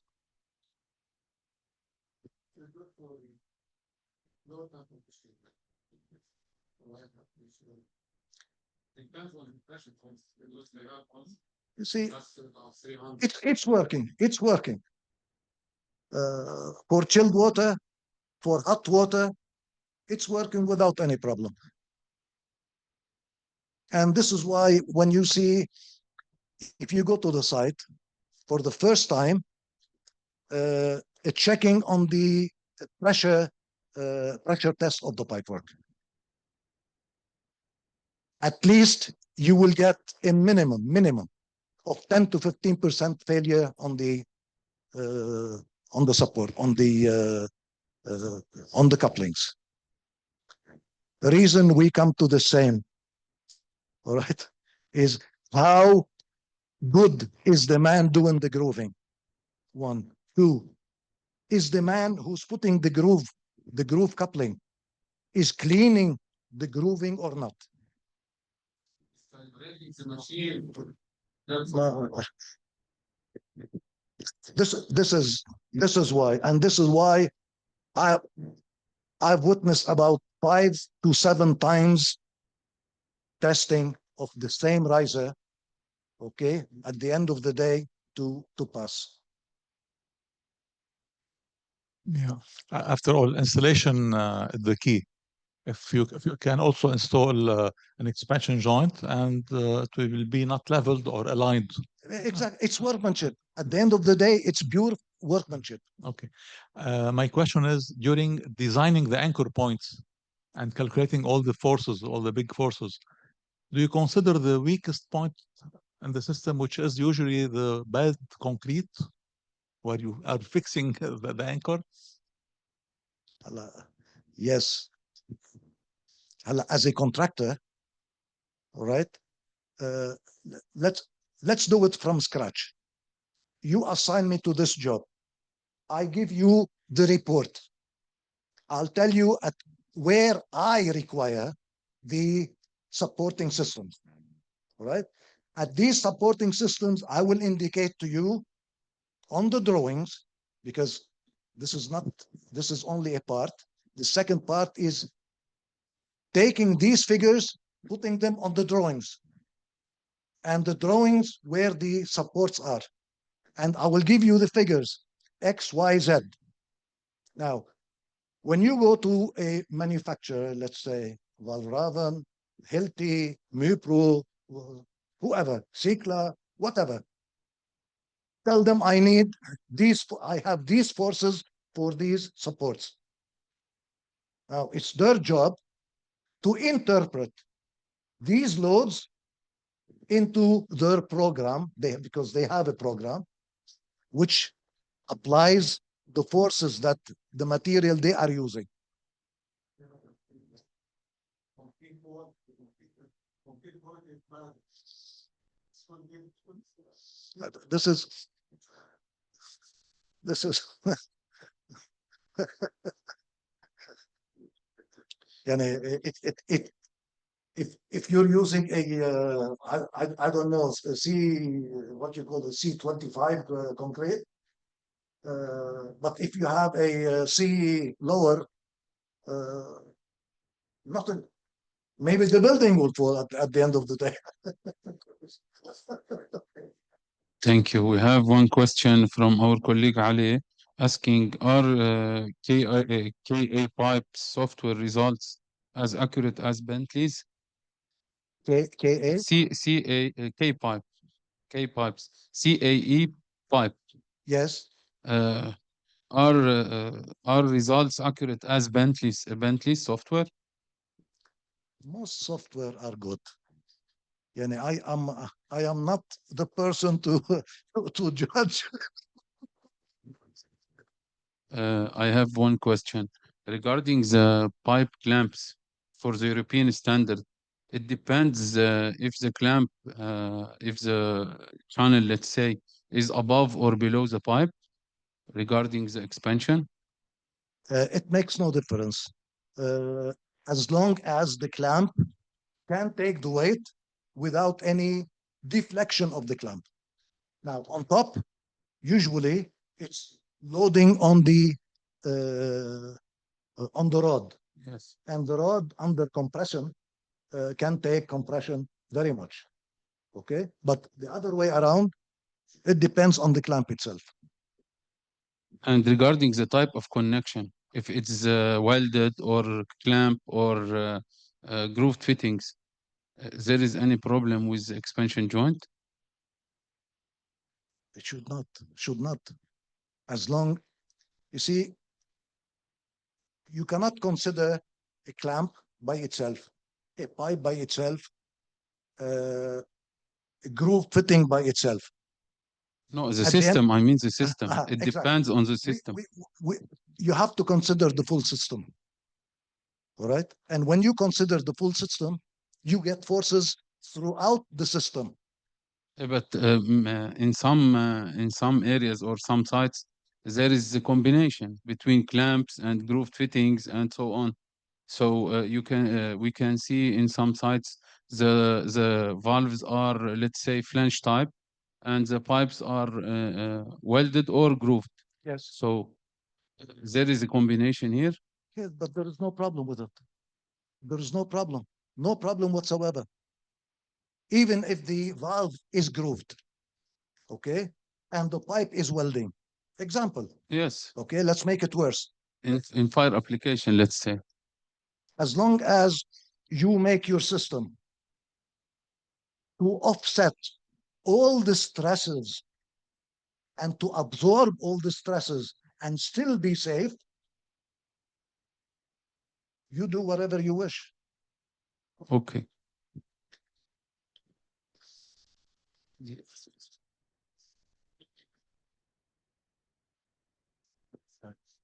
You see, it's working. It's working. For chilled water, for hot water, it's working without any problem. And this is why when you see, if you go to the site for the first time, checking on the pressure test of the pipework. at least you will get a minimum of 10 to 15% failure on the support, on the couplings. The reason we come to the same, all right, is how good is the man doing the grooving? One. Two, is the man who's putting the groove coupling, is cleaning the grooving or not? It's a machine. That's This is why, and this is why I've witnessed about 5 to 7 times testing of the same riser, okay, at the end of the day to pass. Yeah. After all, installation is the key. If you can also install an expansion joint and it will be not leveled or aligned. Exactly, it's workmanship. At the end of the day, it's pure workmanship. Okay. My question is, during designing the anchor points and calculating all the forces, all the big forces, do you consider the weakest point in the system, which is usually the bad concrete, where you are fixing the anchor? Yes. As a contractor, all right, uh, let's do it from scratch. You assign me to this job. I give you the report. I'll tell you at where I require the supporting systems. All right. At these supporting systems, I will indicate to you on the drawings, because this is only a part. The second part is taking these figures, putting them on the drawings, and the drawings where the supports are. And I will give you the figures, X, Y, Z. Now, when you go to a manufacturer, let's say Valraven, Hilti, Mupro, whoever, Sikla, whatever, tell them I need these, I have these forces for these supports. Now, it's their job to interpret these loads into their program, because they have a program which applies the forces that the material they are using. This is if you're using a I don't know, what you call the C25 concrete, but if you have a C lower, nothing. Maybe the building will fall at the end of the day. Thank you. We have one question from our colleague Ali asking, are KA pipe software results as accurate as Bentley's? KA? K pipe, K pipes, CAE pipe. Yes. Are results accurate as Bentley's software? Most software are good. I am not the person to to judge. I have one question regarding the pipe clamps for the European standard. It depends if the clamp, if the channel, let's say, is above or below the pipe regarding the expansion. It makes no difference. As long as the clamp can take the weight without any deflection of the clamp. Now, on top, usually it's loading on the rod. Yes. And the rod under compression can take compression very much. Okay, but the other way around, it depends on the clamp itself. And regarding the type of connection, if it's welded or clamp or grooved fittings, there is any problem with the expansion joint? It should not. As long, you see, you cannot consider a clamp by itself, a pipe by itself, uh, groove fitting by itself. No, the At the end- system, I mean the system. It exactly. depends on the We- system. you have to consider the full system. All right. And when you consider the full system, you get forces throughout the system. But in some areas or some sites, there is a combination between clamps and grooved fittings and so on. So we can see in some sites the valves are, let's say, flange type, and the pipes are welded or grooved. Yes. So there is a combination here. Yes, but there is no problem with it. There is no problem. No problem whatsoever. Even if the valve is grooved, okay, and the pipe is welding. Example, Yes, okay, let's make it worse. in fire application, let's say. As long as you make your system to offset all the stresses and to absorb all the stresses and still be safe, you do whatever you wish. Okay.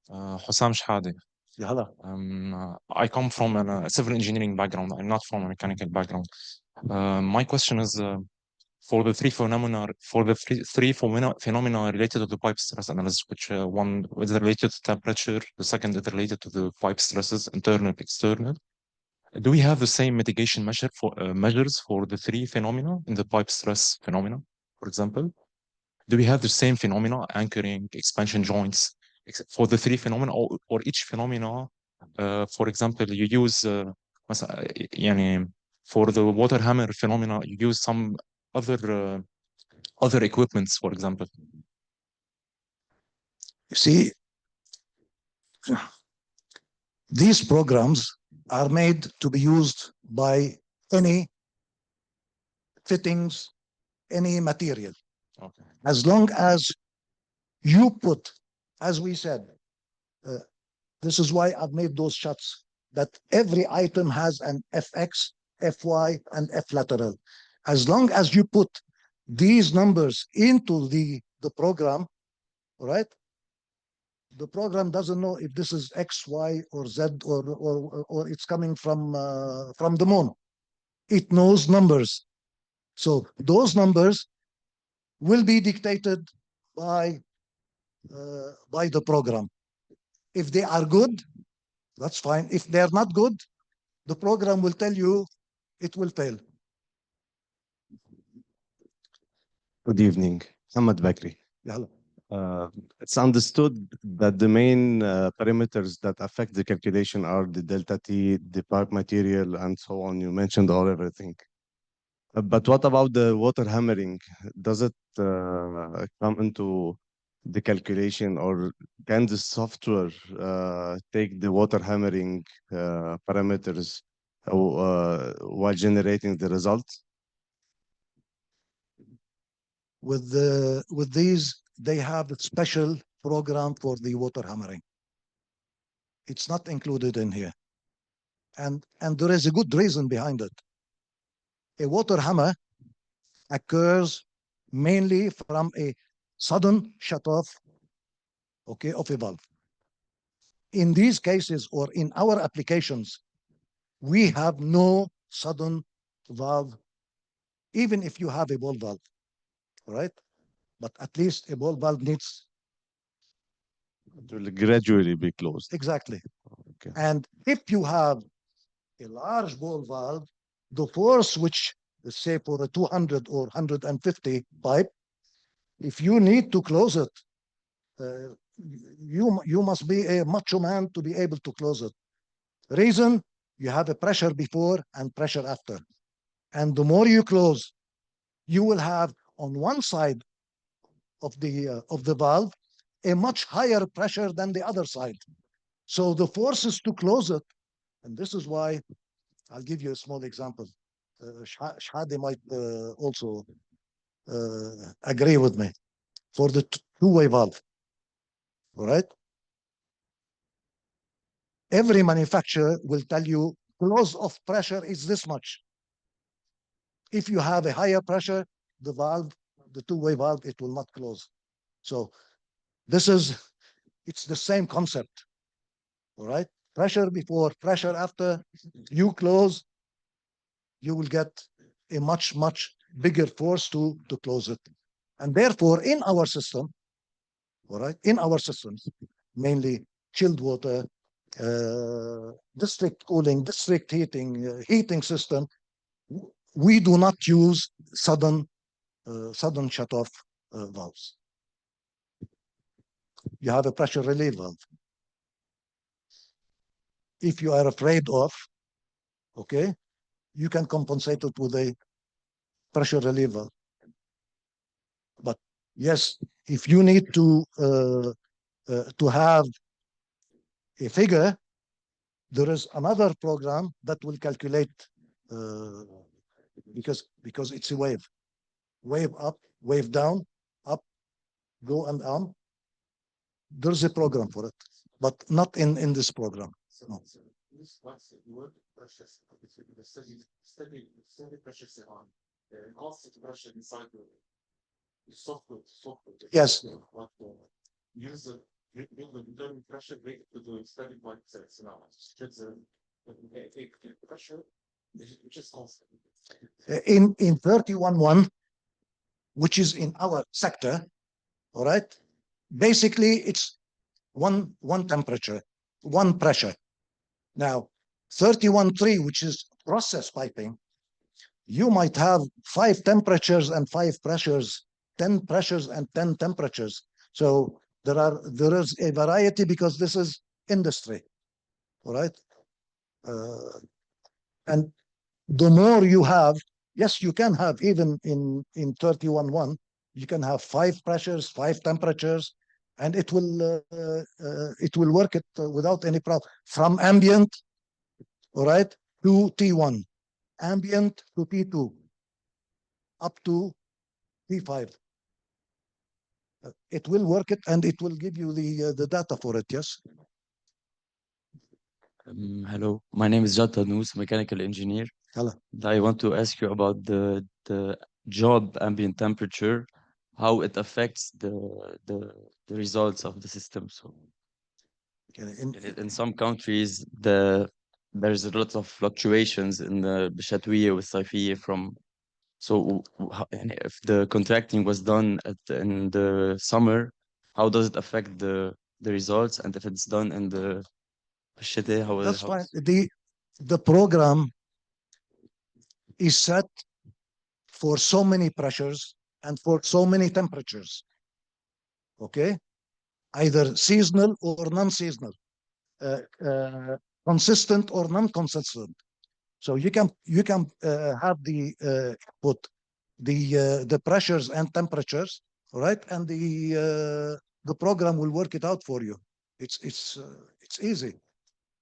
Hussam Shhadi. Yeah, hello. I come from a civil engineering background. I'm not from a mechanical background. My question is for the three phenomena related to the pipe stress analysis, which one is related to temperature, the second is related to the pipe stresses, internal, external. Do we have the same mitigation measures for the three phenomena in the pipe stress phenomena, for example? Do we have the same phenomena, anchoring, expansion joints, for the three phenomena, or each phenomena? For example, you use يعني for the water hammer phenomena, you use some other equipments, for example. You see, these programs are made to be used by any fittings, any material. Okay. As long as you put, as we said, this is why I've made those shots, that every item has an FX, FY, and F lateral. As long as you put these numbers into the program, right? The program doesn't know if this is X, Y, or Z, or it's coming from the moon. It knows numbers. So those numbers will be dictated by the program. If they are good, that's fine. If they're not good, the program will tell you it will fail. Good evening, Ahmed Bakri. Yeah. It's understood that the main parameters that affect the calculation are the delta T, the pipe material, and so on. You mentioned everything. But what about the water hammering? Does it come into the calculation, or can the software take the water hammering parameters while generating the results? With these, they have a special program for the water hammering. It's not included in here. And there is a good reason behind it. A water hammer occurs mainly from a sudden shut-off, okay, of a valve. In these cases, or in our applications, we have no sudden valve, even if you have a ball valve, right? But at least a ball valve needs. It will gradually be closed. Exactly. Okay. And if you have a large ball valve, the force which, let's say for a 200 or 150 pipe, if you need to close it, you must be a macho man to be able to close it. Reason, you have a pressure before and pressure after. And the more you close, you will have on one side of the valve a much higher pressure than the other side. So the forces to close it, and this is why I'll give you a small example. Shhadi might also agree with me. For the two-way valve, all right? Every manufacturer will tell you close-off pressure is this much. If you have a higher pressure, the valve, the two-way valve, it will not close. So it's the same concept. All right. Pressure before, pressure after. You close, you will get a much, much bigger force to close it. And therefore, in our system, all right, in our systems, mainly chilled water, district cooling, district heating, heating system, we do not use sudden shut-off valves. You have a pressure relief valve. If you are afraid of, okay, you can compensate it with a pressure relief valve. But yes, if you need to have a figure, there is another program that will calculate because it's a wave up, wave down, up, go and down. There's a program for it, but not in this program. No. This once you work pressure, the steady pressure on the constant pressure inside the software. Yes. What use the internal pressure rate to do steady like this now. It's a pressure which is constant. In 31.1, which is in our sector, all right. Basically, it's one temperature, one pressure. Now, 31.3, which is process piping, you might have 5 temperatures and 5 pressures, 10 pressures and 10 temperatures. So there is a variety because this is industry, all right? And the more you have, yes, you can have even in 31.1, you can have 5 pressures, 5 temperatures, and it will work it without any problem. From ambient, all right, to T1, ambient to T2, up to T5. It will work it, and it will give you the data for it. Yes. Hello, my name is Jad Tanous, mechanical engineer. Hello. I want to ask you about the job ambient temperature, how it affects the results of the system. So in some countries, there's a lot of fluctuations in the Bishatuiya with Saifiyya from. So if the contracting was done in the summer, how does it affect the results? And if it's done in the Shite, That's fine. The program is set for so many pressures and for so many temperatures. Okay, either seasonal or non-seasonal, consistent or non-consistent. So you can have the put the pressures and temperatures, right? And the program will work it out for you. It's easy.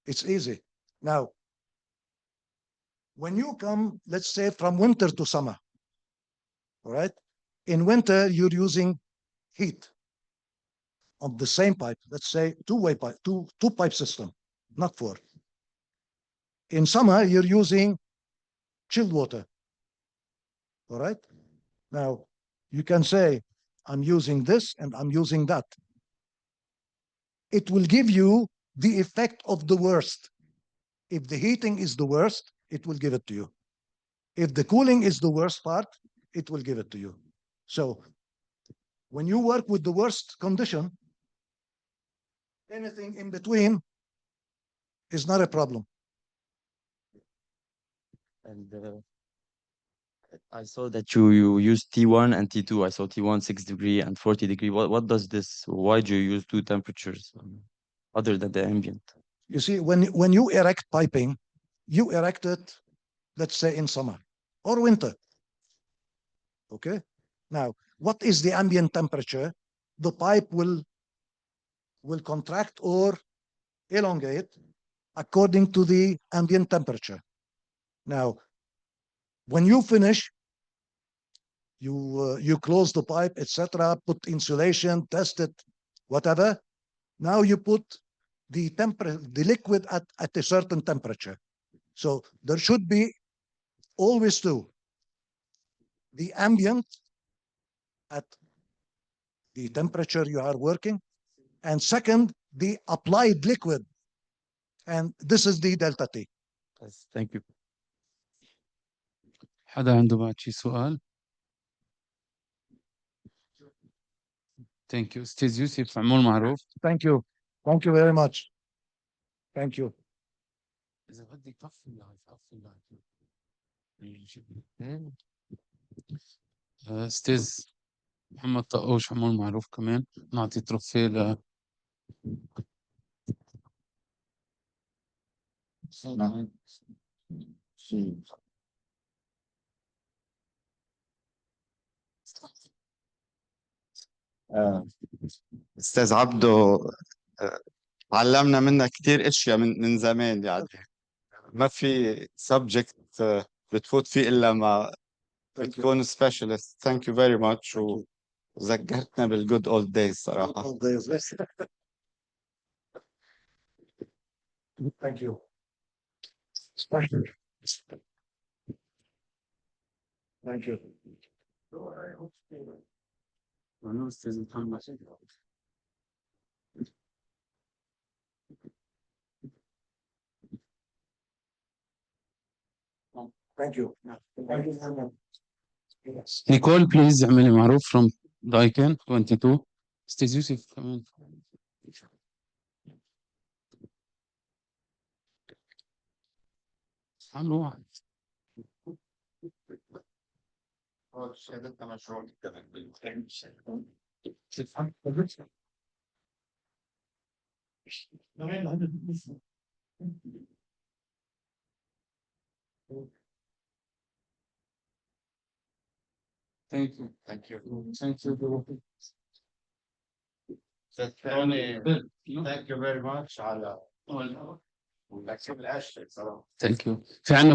It's easy. Now, when you come, let's say from winter to summer, all right? In winter, you're using heat on the same pipe. Let's say two-way pipe, two pipe system, not 4. In summer, you're using chilled water. All right. Now, you can say, I'm using this and I'm using that. It will give you the effect of the worst. If the heating is the worst, it will give it to you. If the cooling is the worst part, it will give it to you. So when you work with the worst condition, anything in between is not a problem. And I saw that you use T1 and T2. I saw T1 6 degree and 40 degree. What does this? Why do you use 2 temperatures other than the ambient? You see, when you erect piping, you erect it, let's say in summer or winter. Okay. Now, what is the ambient temperature? The pipe will contract or elongate according to the ambient temperature. Now, when you finish, you close the pipe, etc., put insulation, test it, whatever. Now you put the liquid at a certain temperature. So there should be always 2. the ambient at the temperature you are working, and second, the applied liquid. And this is the delta T. Yes, thank you. حدا عنده بعد شي سؤال؟ Thank you. أستاذ يوسف عمول معروف. Thank you. Thank you very much. Thank you. إذا بدك طفي اللايف طفي اللايف. أستاذ محمد طقوش عمول معروف كمان نعطي تروفيه ل استاذ عبدو، علمنا منك كثير اشياء من زمان يعني. ما في سبجكت بتفوت فيه الا ما بتكون سبيشالست. ثانك يو فيري ماتش، وذكرتنا بالجود اولد دايز صراحه. Thank you. Thank you. Thank you. أنا أستاذ محمد. Thank you. Thank you very much. نيكول بليز اعملي معروف from دايكن 22. أستاذ يوسف كمان. عملوا واحد. شهادتنا مشروع Thank you. Thank you. Thank you. Thank you very much على الأشياء صراحة. Thank you. في عندنا